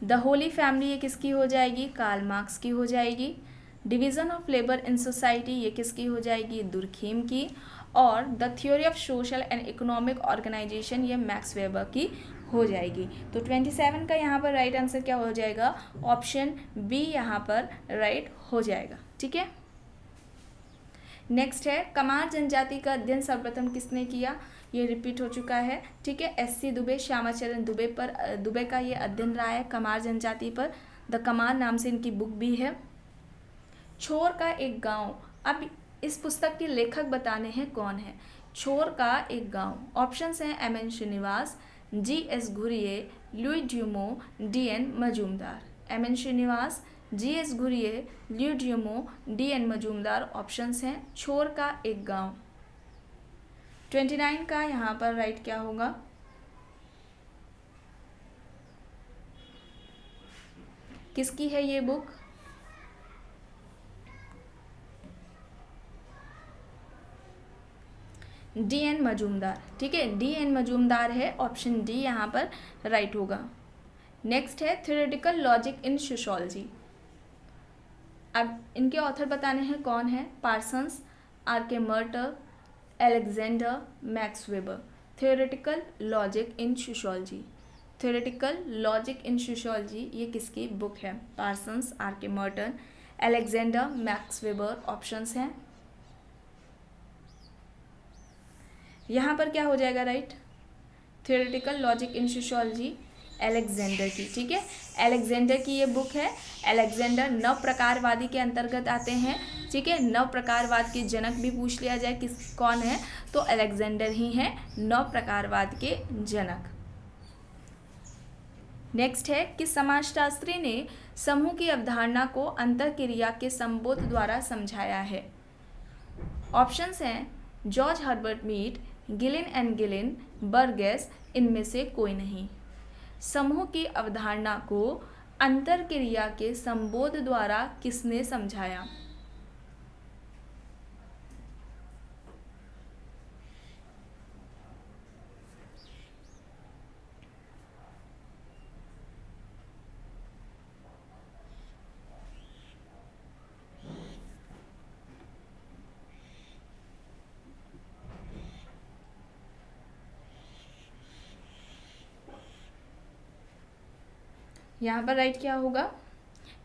द होली फैमिली ये किसकी हो जाएगी? कार्ल मार्क्स की हो जाएगी। Division of labour in society ये किसकी हो जाएगी? दुर्खीम की। और the theory of social and economic organisation ये मैक्स वेबर की हो जाएगी। तो 27 का यहाँ पर राइट आंसर क्या हो जाएगा? ऑप्शन बी यहाँ पर राइट हो जाएगा। ठीक है, नेक्स्ट है कमार जनजाति का अध्ययन सर्वप्रथम किसने किया? ये रिपीट हो चुका है। ठीक है, एससी दुबे, श्यामाचरण दुबे का ये अध्ययन रहा है कमार जनजाति पर। द कमार नाम से इनकी बुक भी है। छोर का एक गांव, अब इस पुस्तक के लेखक बताने हैं कौन है। छोर का एक गांव, ऑप्शंस हैं M N. Srinivas, G S. Ghurye, Louis Dumont, D N. Majumdar. M N. Srinivas, G S. Ghurye, Louis Dumont, D N. Majumdar options हैं। छोर का एक गांव। 29 का यहाँ पर राइट क्या होगा? किसकी है ये बुक? डी.एन. मजूमदार। ठीक है, डी.एन. मजूमदार है, ऑप्शन डी यहाँ पर राइट होगा। नेक्स्ट है थ्योरेटिकल लॉजिक इन सोशियोलॉजी। अब इनके ऑथर बताने हैं कौन है। Parsons, R K. Merton, Alexander, Max Weber. Theoretical logic in sociology, theoretical logic in sociology ये किसकी बुक है? Parsons, R K. Merton, Alexander, Max Weber options हैं। यहाँ पर क्या हो जाएगा right? Theoretical logic in sociology Alexander की। ठीक है, एलेक्जेंडर की ये बुक है। एलेक्जेंडर नव प्रकारवादी के अंतर्गत आते हैं। ठीक है, नव प्रकारवाद के जनक भी पूछ लिया जाए किस कौन है, तो एलेक्जेंडर ही हैं नव प्रकारवाद के जनक। नेक्स्ट है कि समाजशास्त्री ने समूह की अवधारणा को अंतःक्रिया के संबोध द्वारा समझाया है। ऑप्शंस हैं George Herbert Mead, Gillin and Gillin, Burgess, इनमें से कोई नहीं। समूह की अवधारणा को अंतःक्रिया के संबोध द्वारा किसने समझाया? यहाँ पर राइट क्या होगा,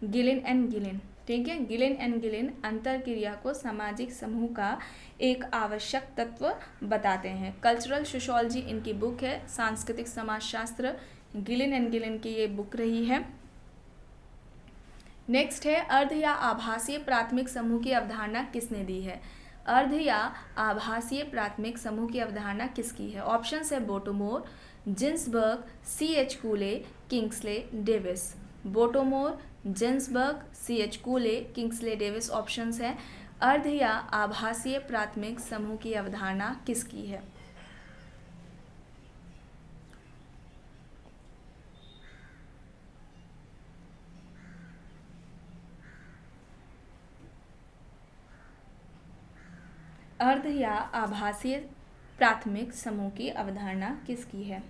गिलिन एंड गिलिन। ठीक है, गिलिन एंड गिलिन अंतर क्रिया को सामाजिक समूह का एक आवश्यक तत्व बताते हैं। कल्चरल सोशियोलॉजी इनकी बुक है, सांस्कृतिक समाजशास्त्र गिलिन एंड गिलिन की ये बुक रही है। नेक्स्ट है, अर्ध या आभासीय प्राथमिक समूह की अवधारणा किसने दी है। अर्ध या आभासीय प्राथमिक समूह की अवधारणा किसकी है। ऑप्शन है Bottomore, Ginsberg, C.H. Cooley, Kingsley Davis. Bottomore, Ginsberg, C.H. Cooley, Kingsley Davis options हैं। अर्ध या आभासीय प्राथमिक समूह की अवधारणा किसकी है। अर्ध या आभासीय प्राथमिक समूह की अवधारणा किसकी है।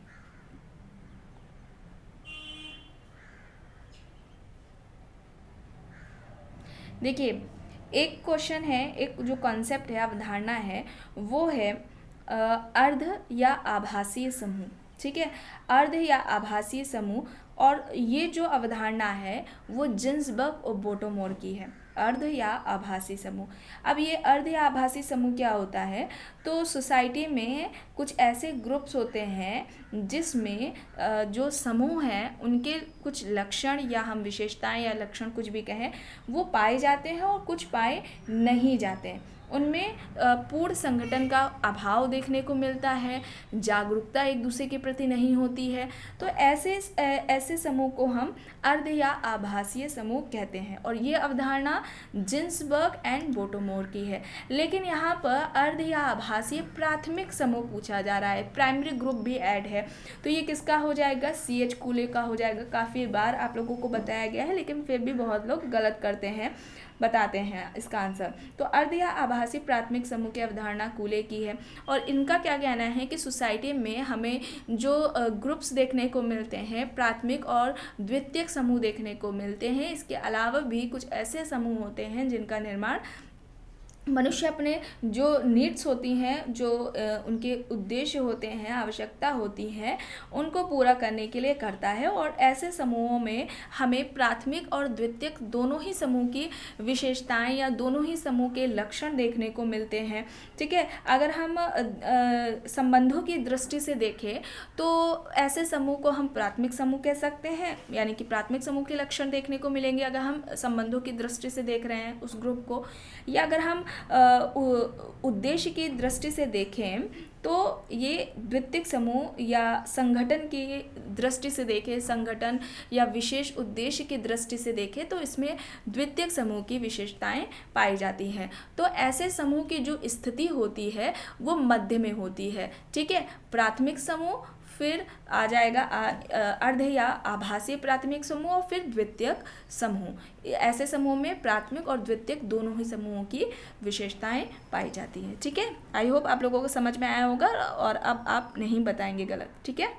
देखिए, एक क्वेश्चन है, एक जो कॉन्सेप्ट है, अवधारणा है, वो है अर्ध या आभासीय समूह। ठीक है, अर्ध या आभासीय समूह, और ये जो अवधारणा है वो जिन्सबर्ग और बोटोमोर की है, अर्ध या आभासी समूह। अब ये अर्ध या आभासी समूह क्या होता है, तो सोसाइटी में कुछ ऐसे ग्रुप्स होते हैं जिसमें जो समूह हैं उनके कुछ लक्षण या हम विशेषताएं या लक्षण कुछ भी कहें वो पाए जाते हैं और कुछ पाए नहीं जाते हैं। उनमें पूर्ण संगठन का अभाव देखने को मिलता है, जागरूकता एक दूसरे के प्रति नहीं होती है। तो ऐसे समूह को हम अर्ध या आभासीय समूह कहते हैं, और ये अवधारणा जिन्सबर्ग एंड बोटोमोर की है। लेकिन यहाँ पर अर्ध या आभासीय प्राथमिक समूह पूछा जा रहा है, प्राइमरी ग्रुप भी ऐड है, तो ये किसका हो जाएगा, C.H. कूले का हो जाएगा। काफ़ी बार आप लोगों को बताया गया है, लेकिन फिर भी बहुत लोग गलत करते हैं, बताते हैं इसका आंसर। तो अर्ध या आभासी प्राथमिक समूह की अवधारणा कूले की है, और इनका क्या कहना है कि सोसाइटी में हमें जो ग्रुप्स देखने को मिलते हैं, प्राथमिक और द्वितीयक समूह देखने को मिलते हैं। इसके अलावा भी कुछ ऐसे समूह होते हैं जिनका निर्माण मनुष्य अपने जो नीड्स होती हैं, जो उनके उद्देश्य होते हैं, आवश्यकता होती है, उनको पूरा करने के लिए करता है। और ऐसे समूहों में हमें प्राथमिक और द्वितीयक दोनों ही समूह की विशेषताएं या दोनों ही समूह के लक्षण देखने को मिलते हैं। ठीक है, अगर हम संबंधों की दृष्टि से देखें तो ऐसे समूह को हम प्राथमिक समूह कह सकते हैं, यानी कि प्राथमिक समूह के लक्षण देखने को मिलेंगे अगर हम संबंधों की दृष्टि से देख रहे हैं उस ग्रुप को। या अगर हम उद्देश्य की दृष्टि से देखें तो ये द्वितीयक समूह, या संगठन की दृष्टि से देखें, संगठन या विशेष उद्देश्य की दृष्टि से देखें तो इसमें द्वितीयक समूह की विशेषताएं पाई जाती हैं। तो ऐसे समूह की जो स्थिति होती है वो मध्य में होती है। ठीक है, प्राथमिक समूह, फिर आ जाएगा अर्ध या आभासी प्राथमिक समूह, और फिर द्वितीयक समूह। ऐसे समूह में प्राथमिक और द्वितीयक दोनों ही समूहों की विशेषताएं पाई जाती हैं। ठीक है, आई होप आप लोगों को समझ में आया होगा और अब आप नहीं बताएंगे गलत। ठीक है,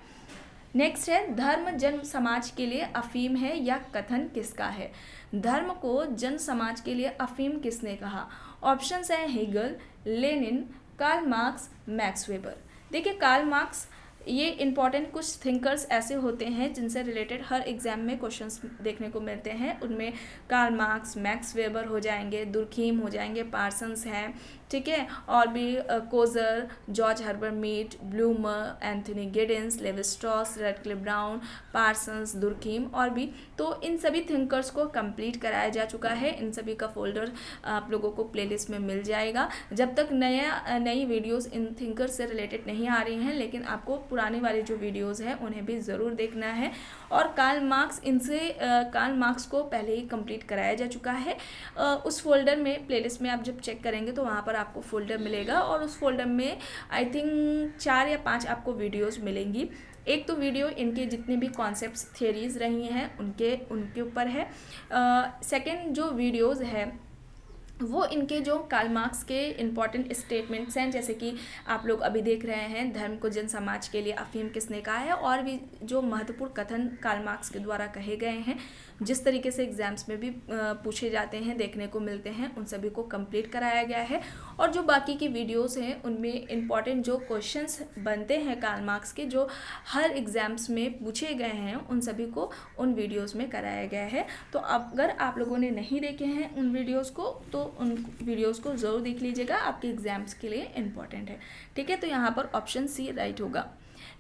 नेक्स्ट है, धर्म जन समाज के लिए अफीम है, या कथन किसका है। धर्म को जन समाज के लिए अफीम किसने कहा। ऑप्शंस है Hegel, Lenin, Karl Marx, Max Weber. देखिए, कार्ल मार्क्स, ये इंपॉर्टेंट कुछ थिंकर्स ऐसे होते हैं जिनसे रिलेटेड हर एग्जाम में क्वेश्चंस देखने को मिलते हैं। उनमें कार्ल मार्क्स, मैक्स वेबर हो जाएंगे, दुर्खीम हो जाएंगे, पार्सन्स हैं, ठीक है, और भी Coser, George Herbert Mead, Blumer, Anthony Giddens, Levi Strauss, Radcliffe Brown, Parsons, Durkheim और भी। तो इन सभी थिंकर्स को कंप्लीट कराया जा चुका है। इन सभी का फोल्डर आप लोगों को प्लेलिस्ट में मिल जाएगा। जब तक नई वीडियोस इन थिंकर्स से रिलेटेड नहीं आ रही हैं, लेकिन आपको पुराने वाले जो वीडियोस हैं उन्हें भी ज़रूर देखना है। और कार्ल मार्क्स को पहले ही कंप्लीट कराया जा चुका है। उस फोल्डर में, प्लेलिस्ट में आप जब चेक करेंगे तो वहाँ पर आपको फोल्डर मिलेगा, और उस फोल्डर में आई थिंक 4 या 5 आपको वीडियोस मिलेंगी। एक तो वीडियो इनके जितने भी कॉन्सेप्ट्स, थियरीज रही हैं उनके ऊपर है। सेकंड जो वीडियोस है वो इनके जो कार्ल मार्क्स के इम्पॉर्टेंट स्टेटमेंट्स हैं, जैसे कि आप लोग अभी देख रहे हैं धर्म को जन समाज के लिए अफीम किसने कहा है, और भी जो महत्वपूर्ण कथन कार्ल मार्क्स के द्वारा कहे गए हैं, जिस तरीके से एग्जाम्स में भी पूछे जाते हैं, देखने को मिलते हैं, उन सभी को कंप्लीट कराया गया है। और जो बाकी की वीडियोस हैं उनमें इम्पॉर्टेंट जो क्वेश्चंस बनते हैं कार्ल मार्क्स के, जो हर एग्ज़ाम्स में पूछे गए हैं, उन सभी को उन वीडियोस में कराया गया है। तो अगर आप लोगों ने नहीं देखे हैं उन वीडियोस को, तो उन वीडियोस को ज़रूर देख लीजिएगा, आपके एग्ज़ाम्स के लिए इम्पॉर्टेंट है। ठीक है, तो यहाँ पर ऑप्शन सी राइट होगा।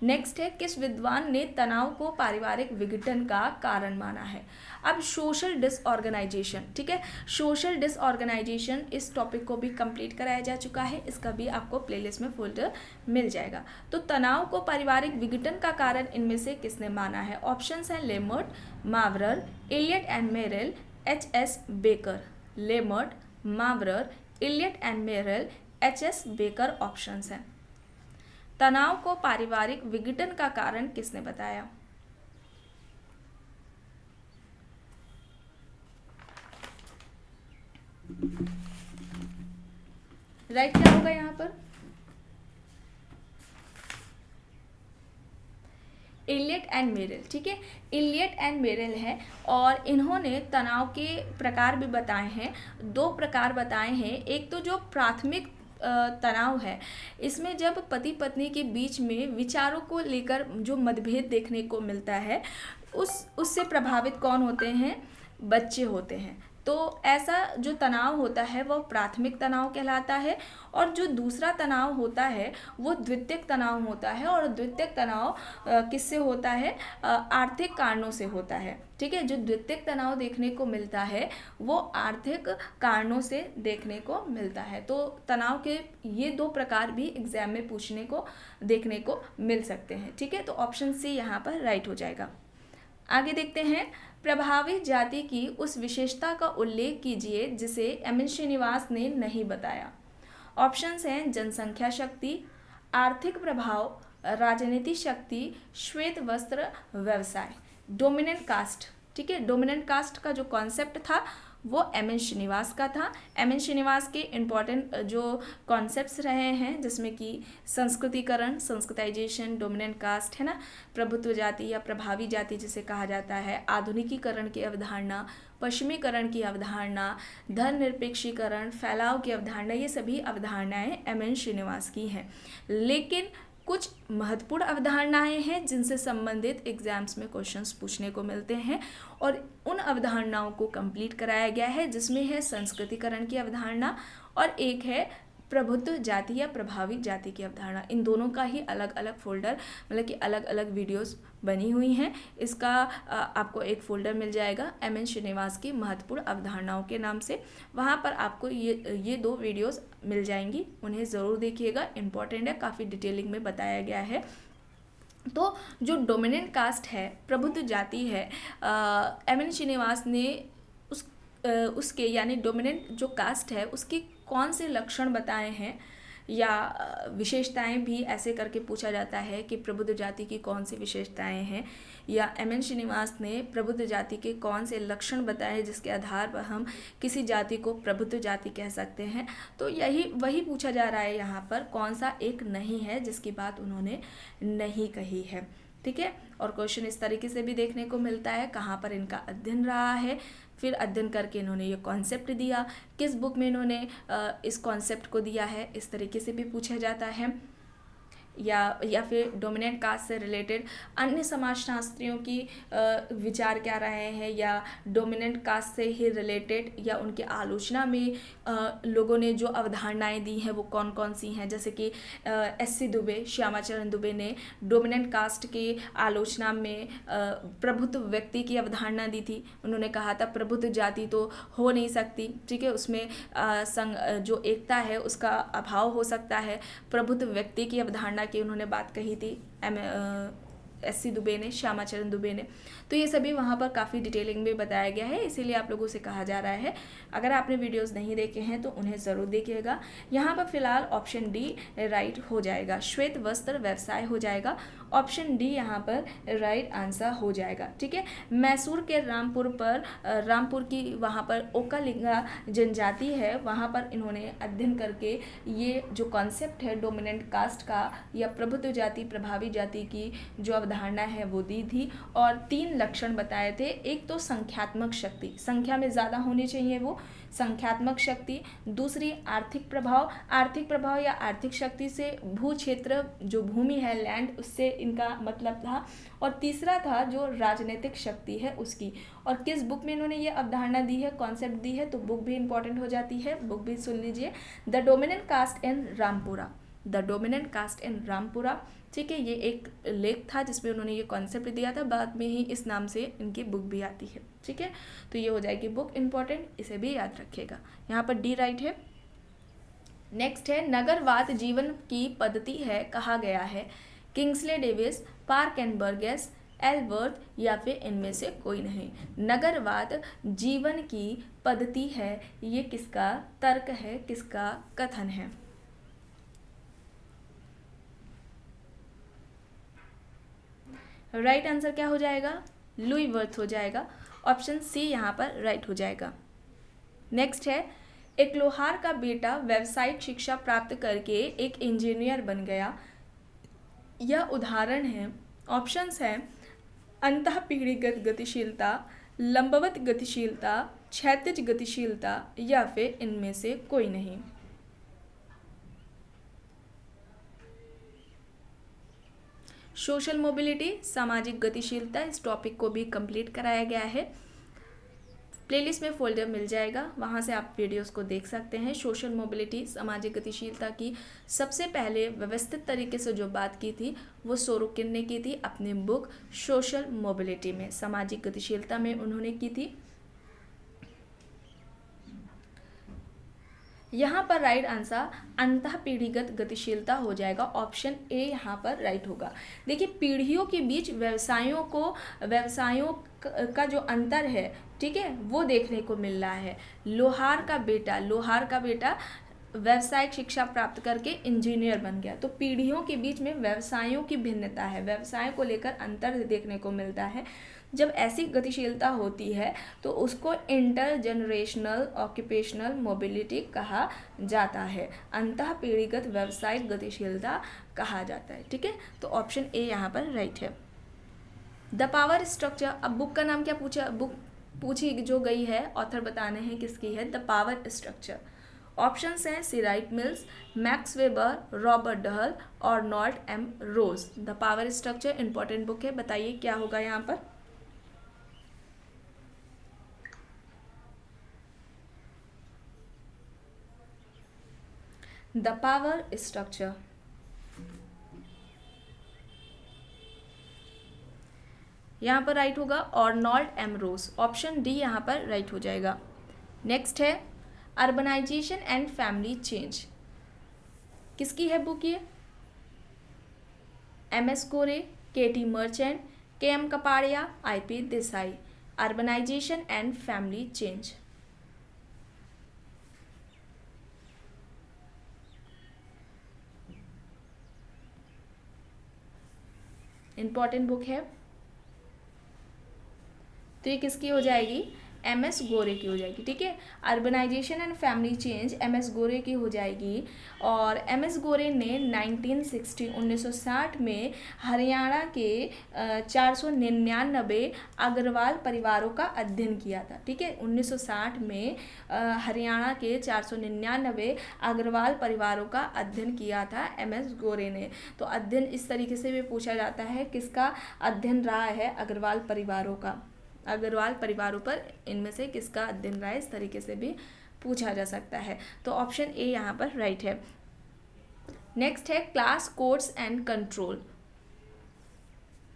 नेक्स्ट है, किस विद्वान ने तनाव को पारिवारिक विघटन का कारण माना है? अब सोशल डिसऑर्गेनाइजेशन, ठीक है, सोशल डिसऑर्गेनाइजेशन, इस टॉपिक को भी कंप्लीट कराया जा चुका है, इसका भी आपको प्लेलिस्ट में फोल्डर मिल जाएगा। तो तनाव को पारिवारिक विघटन का कारण इनमें से किसने माना है? ऑप्शंस हैं Lemert, Mowrer, Elliott and Merrill, H S. Becker. Lemert, Mowrer, Elliott and Merrill, H S. Becker options हैं। तनाव को पारिवारिक विघटन का कारण किसने बताया? राइट क्या होगा यहाँ पर? Elliott and Merrill. ठीक है, इलियट एंड मेरेल है और इन्होंने तनाव के प्रकार भी बताए हैं, 2 प्रकार बताए हैं। एक तो जो प्राथमिक तनाव है, इसमें जब पति पत्नी के बीच में विचारों को लेकर जो मतभेद देखने को मिलता है, उससे प्रभावित कौन होते हैं? बच्चे होते हैं। तो ऐसा जो तनाव होता है वह प्राथमिक तनाव कहलाता है, और जो दूसरा तनाव होता है वो द्वितीयक तनाव होता है। और द्वितीयक तनाव किससे होता है? आर्थिक कारणों से होता है। ठीक है, जो द्वितीयक तनाव देखने को मिलता है वो आर्थिक कारणों से देखने को मिलता है। तो तनाव के ये 2 प्रकार भी एग्जाम में पूछने को देखने को मिल सकते हैं। ठीक है, तो ऑप्शन सी यहाँ पर राइट हो जाएगा। आगे देखते हैं, प्रभावित जाति की उस विशेषता का उल्लेख कीजिए जिसे एम.एन. श्रीनिवास ने नहीं बताया। ऑप्शंस हैं जनसंख्या शक्ति, आर्थिक प्रभाव, राजनीतिक शक्ति, श्वेत वस्त्र व्यवसाय। डोमिनेंट कास्ट, ठीक है, डोमिनेंट कास्ट का जो कॉन्सेप्ट था वो एम.एन. श्रीनिवास का था। एम.एन. श्रीनिवास के इम्पॉर्टेंट जो कॉन्सेप्ट्स रहे हैं, जिसमें कि संस्कृतिकरण, संस्कृताइजेशन, डोमिनेंट कास्ट है ना, प्रभुत्व जाति या प्रभावी जाति जिसे कहा जाता है, आधुनिकीकरण की अवधारणा, पश्चिमीकरण की अवधारणा, धर्मनिरपेक्षीकरण, फैलाव की अवधारणा, ये सभी अवधारणाएं एम.एन. श्रीनिवास की हैं। लेकिन कुछ महत्वपूर्ण अवधारणाएं हैं जिनसे संबंधित एग्जाम्स में क्वेश्चंस पूछने को मिलते हैं, और उन अवधारणाओं को कंप्लीट कराया गया है, जिसमें है संस्कृतिकरण की अवधारणा और एक है प्रभुत्व जाति या प्रभावी जाति की अवधारणा। इन दोनों का ही अलग अलग फोल्डर, मतलब कि अलग अलग वीडियोस बनी हुई हैं। इसका आपको एक फोल्डर मिल जाएगा एम.एन. श्रीनिवास की महत्वपूर्ण अवधारणाओं के नाम से। वहाँ पर आपको ये 2 वीडियोस मिल जाएंगी, उन्हें ज़रूर देखिएगा, इम्पॉर्टेंट है, काफ़ी डिटेलिंग में बताया गया है। तो जो डोमिनेंट कास्ट है, प्रभुत्व जाति है, एम.एन. श्रीनिवास ने उसके यानी डोमिनेंट जो कास्ट है उसकी कौन से लक्षण बताए हैं या विशेषताएं भी ऐसे करके पूछा जाता है कि प्रबुद्ध जाति की कौन सी विशेषताएं हैं, या एम.एन. श्रीनिवास ने प्रबुद्ध जाति के कौन से लक्षण बताए जिसके आधार पर हम किसी जाति को प्रबुद्ध जाति कह सकते हैं। तो वही पूछा जा रहा है यहाँ पर, कौन सा एक नहीं है जिसकी बात उन्होंने नहीं कही है। ठीक है, और क्वेश्चन इस तरीके से भी देखने को मिलता है, कहाँ पर इनका अध्ययन रहा है, फिर अध्ययन करके इन्होंने ये कॉन्सेप्ट दिया, किस बुक में इन्होंने इस कॉन्सेप्ट को दिया है, इस तरीके से भी पूछा जाता है। या फिर डोमिनेंट कास्ट से रिलेटेड अन्य समाजशास्त्रियों की विचार क्या रहे हैं, या डोमिनेंट कास्ट से ही रिलेटेड या उनकी आलोचना में लोगों ने जो अवधारणाएं दी हैं वो कौन कौन सी हैं। जैसे कि एस.सी. दुबे, श्यामाचरण दुबे ने डोमिनेंट कास्ट की आलोचना में प्रभुत्व व्यक्ति की अवधारणा दी थी। उन्होंने कहा था प्रभुत्व जाति तो हो नहीं सकती, ठीक है, उसमें जो एकता है उसका अभाव हो सकता है। प्रभुत्व व्यक्ति की अवधारणा की उन्होंने बात कही थी एस.सी. दुबे ने, श्यामाचरण दुबे ने। तो ये सभी वहाँ पर काफ़ी डिटेलिंग में बताया गया है, इसीलिए आप लोगों से कहा जा रहा है अगर आपने वीडियोस नहीं देखे हैं तो उन्हें ज़रूर देखिएगा। यहाँ पर फिलहाल ऑप्शन डी राइट हो जाएगा, श्वेत वस्त्र व्यवसाय हो जाएगा। ऑप्शन डी यहाँ पर राइट आंसर हो जाएगा। ठीक है, मैसूर के रामपुर की वहाँ पर ओकालिंगा जनजाति है, वहाँ पर इन्होंने अध्ययन करके ये जो कॉन्सेप्ट है डोमिनेंट कास्ट का या प्रभुत्व जाति प्रभावी जाति की जो अवधारणा है वो दी थी और 3 लक्षण बताए थे। एक तो संख्यात्मक शक्ति, संख्या में ज़्यादा होनी चाहिए वो संख्यात्मक शक्ति। दूसरी आर्थिक प्रभाव या आर्थिक शक्ति से भू क्षेत्र जो भूमि है लैंड उससे इनका मतलब था। और तीसरा था जो राजनीतिक शक्ति है उसकी। और किस बुक में इन्होंने ये अवधारणा दी है, कॉन्सेप्ट दी है, तो बुक भी इंपॉर्टेंट हो जाती है, बुक भी सुन लीजिए। The dominant caste in Rampura, the dominant caste in Rampura, ठीक है। ये एक लेख था जिसमें उन्होंने ये कॉन्सेप्ट दिया था, बाद में ही इस नाम से इनकी बुक भी आती है, ठीक है। तो ये हो जाएगी बुक इंपॉर्टेंट, इसे भी याद रखिएगा। यहाँ पर डी राइट है। नेक्स्ट है नगरवाद जीवन की पद्धति है कहा गया है। Kingsley Davis, Park and Burgess, Albert या फिर इनमें से कोई नहीं। नगरवाद जीवन की पद्धति है, ये किसका तर्क है, किसका कथन है? राइट आंसर क्या हो जाएगा? लुई वर्थ हो जाएगा। ऑप्शन सी यहाँ पर राइट हो जाएगा। नेक्स्ट है एक लोहार का बेटा व्यावसायिक शिक्षा प्राप्त करके एक इंजीनियर बन गया। यह उदाहरण है। ऑप्शंस हैं अंतःपीढ़ीगत गतिशीलता, लंबवत गतिशीलता, क्षैतिज गतिशीलता या फिर इनमें से कोई नहीं। सोशल मोबिलिटी, सामाजिक गतिशीलता, इस टॉपिक को भी कंप्लीट कराया गया है। प्लेलिस्ट में फोल्डर मिल जाएगा, वहाँ से आप वीडियोस को देख सकते हैं। सोशल मोबिलिटी, सामाजिक गतिशीलता की सबसे पहले व्यवस्थित तरीके से जो बात की थी वो सोरोकिन ने की थी अपनी बुक सोशल मोबिलिटी में, सामाजिक गतिशीलता में उन्होंने की थी। यहाँ पर राइट आंसर अंतःपीढ़ीगत गतिशीलता हो जाएगा। ऑप्शन ए यहाँ पर राइट होगा। देखिए पीढ़ियों के बीच व्यवसायों का जो अंतर है, ठीक है, वो देखने को मिल रहा है। लोहार का बेटा व्यावसायिक शिक्षा प्राप्त करके इंजीनियर बन गया, तो पीढ़ियों के बीच में व्यवसायों की भिन्नता है, व्यवसाय को लेकर अंतर देखने को मिलता है। जब ऐसी गतिशीलता होती है तो उसको इंटर जनरेशनल ऑक्यूपेशनल मोबिलिटी कहा जाता है, अंतःपीढ़ीगत व्यावसायिक गतिशीलता कहा जाता है, ठीक है। तो ऑप्शन ए यहाँ पर राइट है। द पावर स्ट्रक्चर, अब बुक का नाम क्या पूछा, बुक पूछी जो गई है, ऑथर बताने हैं किसकी है, द पावर स्ट्रक्चर। ऑप्शंस हैं C Wright Mills, Max Weber, Robert Dahl और नॉर्ट M Rose. The power structure important book है, बताइए क्या होगा यहाँ पर। द पावर स्ट्रक्चर, यहाँ पर राइट होगा और नॉर्ट एम रोज। ऑप्शन डी यहाँ पर राइट हो जाएगा। नेक्स्ट है अर्बनाइजेशन एंड फैमिली चेंज, किसकी है बुक ये? M S. Gore, K T. Merchant, K M. Kapadia, I P. Desai. Urbanisation and family change, important book है। तो ये किसकी हो जाएगी? एम.एस. गोरे की हो जाएगी, ठीक है। Urbanisation and family change M S. Gore की हो जाएगी। और एम.एस. गोरे ने 1960 में हरियाणा के 499 अग्रवाल परिवारों का अध्ययन किया था, ठीक है। 1960 में हरियाणा के 499 अग्रवाल परिवारों का अध्ययन किया था एम.एस. गोरे ने। तो अध्ययन इस तरीके से भी पूछा जाता है, किसका अध्ययन रहा है? अग्रवाल परिवारों का, अग्रवाल परिवारों पर इनमें से किसका अध्ययन रहा है, इस तरीके से भी पूछा जा सकता है। तो ऑप्शन ए यहाँ पर राइट है। नेक्स्ट है क्लास कोड्स एंड कंट्रोल।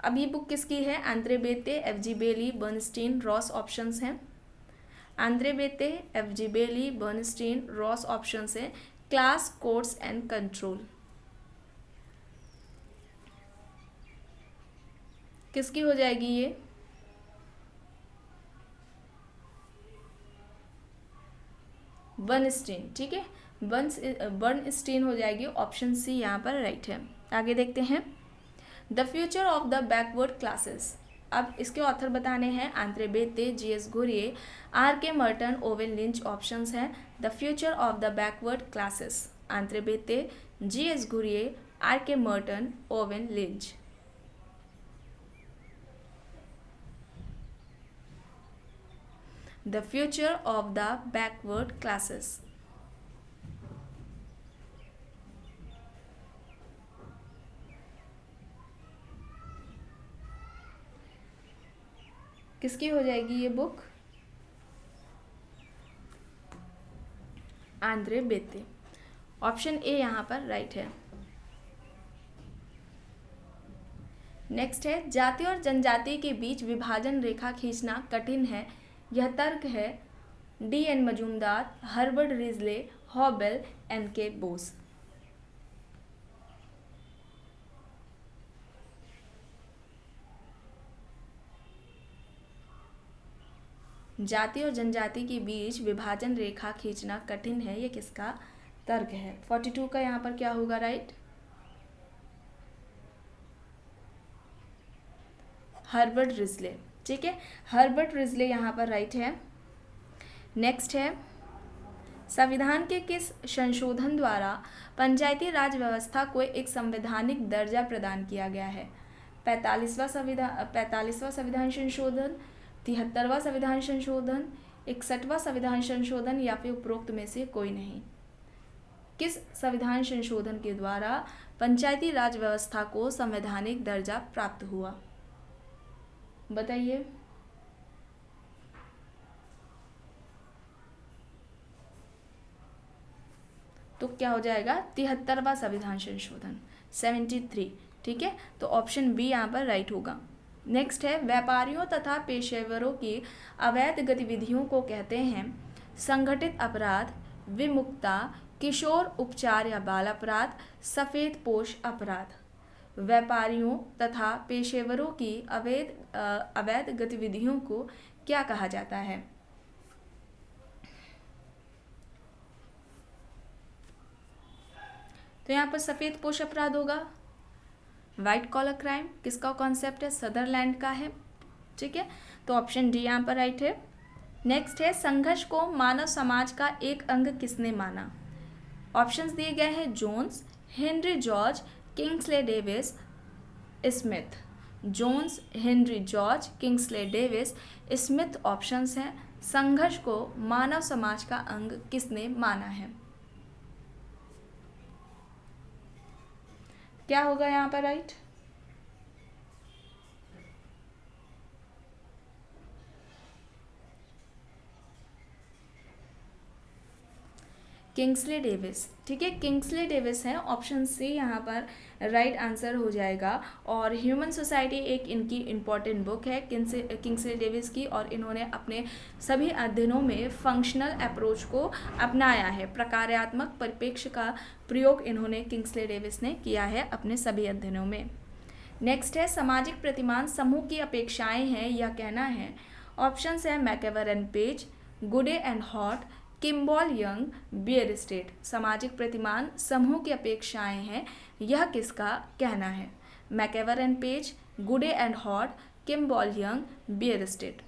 अब ये बुक किसकी है? Andre Beteille, F G. Bailey, Bernstein, Ross options हैं। Andre Beteille, F G. Bailey, Bernstein, Ross options हैं। क्लास कोड्स एंड कंट्रोल किसकी हो जाएगी ये? बर्नस्टीन, ठीक है, बर्नस्टीन हो जाएगी। ऑप्शन सी यहाँ पर राइट है। आगे देखते हैं the future of the backward classes. अब इसके ऑथर बताने हैं Andre Beteille, G S. Ghurye, R K. Merton, Owen Lynch. Options हैं the future of the backward classes, Andre Beteille, G S. Ghurye, R K. Merton, Owen Lynch. The future of the backward classes. किसकी हो जाएगी ये book? Andre Beteille. Option A यहाँ पर राइट है। नेक्स्ट है, जाति और जनजाति के बीच विभाजन रेखा खींचना कठिन है, यह तर्क है D N Majumdar, Herbert Risley, Hoebel, N K Bose. जाति और जनजाति के बीच विभाजन रेखा खींचना कठिन है, ये किसका तर्क है? 42 का यहाँ पर क्या होगा राइट? Herbert Risley. ठीक है, हर्बर्ट रिजले यहाँ पर राइट है। नेक्स्ट है, संविधान के किस संशोधन द्वारा पंचायती राज व्यवस्था को एक संवैधानिक दर्जा प्रदान किया गया है? 45वां संविधान संशोधन, 73वां संविधान संशोधन, 61वां संविधान संशोधन या फिर उपरोक्त में से कोई नहीं। किस संविधान संशोधन के द्वारा पंचायती राज व्यवस्था को संवैधानिक दर्जा प्राप्त हुआ? बताइए। तो क्या हो जाएगा? 73वां संविधान संशोधन, 73। ठीक है, तो ऑप्शन बी यहाँ पर राइट होगा। नेक्स्ट है, व्यापारियों तथा पेशेवरों की अवैध गतिविधियों को कहते हैं संगठित अपराध, विमुक्ता, किशोर उपचार या बाल अपराध, सफेद पोश अपराध। व्यापारियों तथा पेशेवरों की अवैध गतिविधियों को क्या कहा जाता है? तो यहाँ पर सफेद पोश अपराध होगा। व्हाइट कॉलर क्राइम किसका कॉन्सेप्ट है? सदरलैंड का है। ठीक है, तो ऑप्शन डी यहाँ पर राइट है। नेक्स्ट है, संघर्ष को मानव समाज का एक अंग किसने माना? ऑप्शंस दिए गए हैं Jones, Henry George, Kingsley Davis, Smith. Jones, Henry George, Kingsley Davis, Smith options हैं। संघर्ष को मानव समाज का अंग किसने माना है? क्या होगा यहाँ पर राइट? Kingsley Davis. ठीक है, किंग्सले डेविस है, ऑप्शन सी यहाँ पर राइट आंसर हो जाएगा। और ह्यूमन सोसाइटी एक इनकी इम्पॉर्टेंट बुक है किंग्सले डेविस की, और इन्होंने अपने सभी अध्ययनों में फंक्शनल अप्रोच को अपनाया है। प्रकार्यात्मक परिप्रेक्ष्य का प्रयोग इन्होंने किंग्सले डेविस ने किया है अपने सभी अध्ययनों में। नेक्स्ट है, सामाजिक प्रतिमान समूह की अपेक्षाएं हैं यह कहना है। ऑप्शंस है MacIver and Page, Goode and Hatt, Kimball Young, Bierstedt. सामाजिक प्रतिमान समूह की अपेक्षाएं हैं यह किसका कहना है? MacIver and Page, Goode and Hatt, Kimball Young, Bierstedt.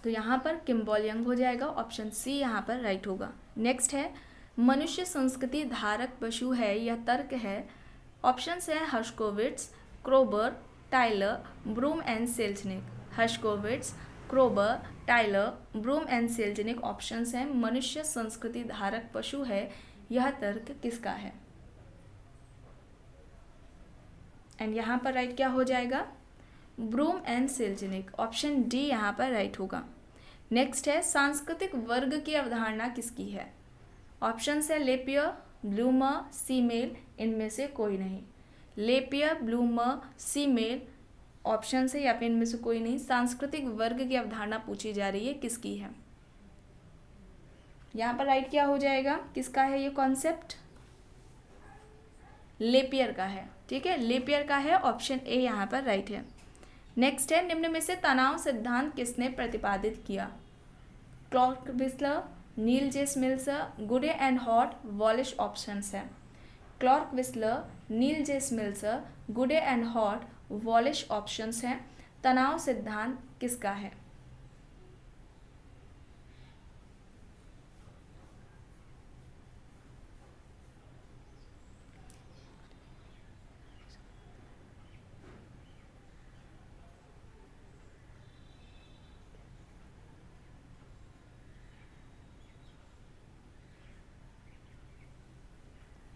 तो यहाँ पर किम्बॉल यंग हो जाएगा, ऑप्शन सी यहाँ पर राइट होगा। नेक्स्ट है, मनुष्य संस्कृति धारक पशु है यह तर्क है। ऑप्शंस है Herskovits, Kroeber, Tylor, Broom and Selznick. Herskovits, Kroeber, Tylor, Broom and Selznick options हैं। मनुष्य संस्कृति धारक पशु है यह तर्क किसका है? एंड यहाँ पर राइट क्या हो जाएगा? ब्रूम एंड सेल्जनिक, ऑप्शन डी यहाँ पर राइट होगा। नेक्स्ट है, सांस्कृतिक वर्ग की अवधारणा किसकी है? ऑप्शंस है लेपियर, ब्लूमर, सीमेल, इनमें से कोई नहीं। लेपियर, ब्लूमर, सीमेल ऑप्शन है या फिर इनमें से कोई नहीं। सांस्कृतिक वर्ग की अवधारणा पूछी जा रही है, किसकी है? यहाँ पर राइट क्या हो जाएगा? किसका है ये कॉन्सेप्ट? लेपियर का है। ठीक है, लेपियर का है, ऑप्शन ए यहाँ पर राइट है। नेक्स्ट है, निम्न में से तनाव सिद्धांत किसने प्रतिपादित किया? क्लॉर्क विस्लर, नील जे स्मिल्सर, गुडे एंड हॉट, वॉलिश ऑप्शंस है। क्लॉर्क विस्लर, नील जे स्मिल्सर, गुडे एंड हॉट, वॉलिश ऑप्शंस हैं। तनाव सिद्धांत किसका है?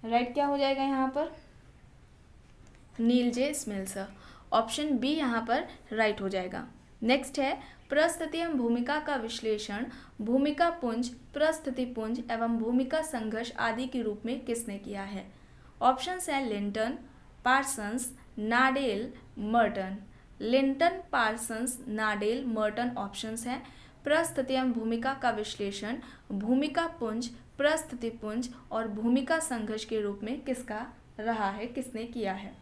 राइट क्या हो जाएगा यहाँ पर? नील जे स्मिल्सर। ऑप्शन बी यहाँ पर राइट हो जाएगा। नेक्स्ट है परिस्थिति एवं भूमिका का विश्लेषण भूमिका पुंज, परिस्थिति पुंज एवं भूमिका संघर्ष आदि के रूप में किसने किया है? ऑप्शंस है Linton, Parsons, Nadel, Merton. Linton, Parsons, Nadel, Merton options हैं। परिस्थिति एवं भूमिका का विश्लेषण भूमिका पुंज, परिस्थिति पुंज और भूमिका संघर्ष के रूप में किसका रहा है, किसने किया है?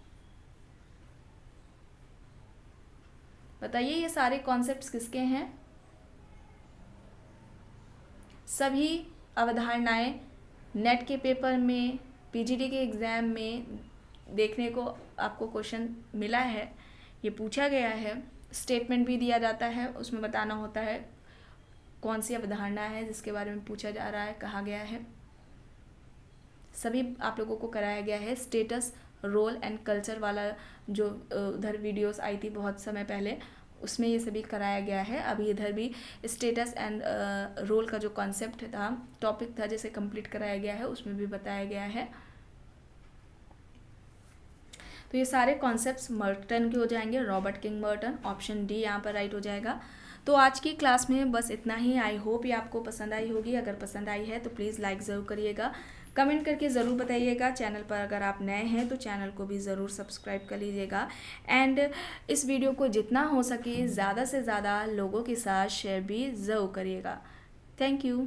बताइए ये सारे कॉन्सेप्ट्स किसके हैं? सभी अवधारणाएं नेट के पेपर में, पीजीडी के एग्ज़ाम में देखने को आपको क्वेश्चन मिला है, ये पूछा गया है, स्टेटमेंट भी दिया जाता है, उसमें बताना होता है कौन सी अवधारणा है जिसके बारे में पूछा जा रहा है, कहा गया है। सभी आप लोगों को कराया गया है। स्टेटस, रोल एंड कल्चर वाला जो उधर वीडियोस आई थी बहुत समय पहले, उसमें ये सभी कराया गया है। अभी इधर भी स्टेटस एंड रोल का जो कॉन्सेप्ट था, टॉपिक था, जिसे कंप्लीट कराया गया है, उसमें भी बताया गया है। तो ये सारे कॉन्सेप्ट्स मर्टन के हो जाएंगे, Robert king Merton. Option D यहाँ पर राइट हो जाएगा। तो आज की क्लास में बस इतना ही। आई होप ये आपको पसंद आई होगी। अगर पसंद आई है तो प्लीज़ लाइक ज़रूर करिएगा, कमेंट करके ज़रूर बताइएगा। चैनल पर अगर आप नए हैं तो चैनल को भी ज़रूर सब्सक्राइब कर लीजिएगा। एंड इस वीडियो को जितना हो सके ज़्यादा से ज़्यादा लोगों के साथ शेयर भी ज़रूर करिएगा। Thank you.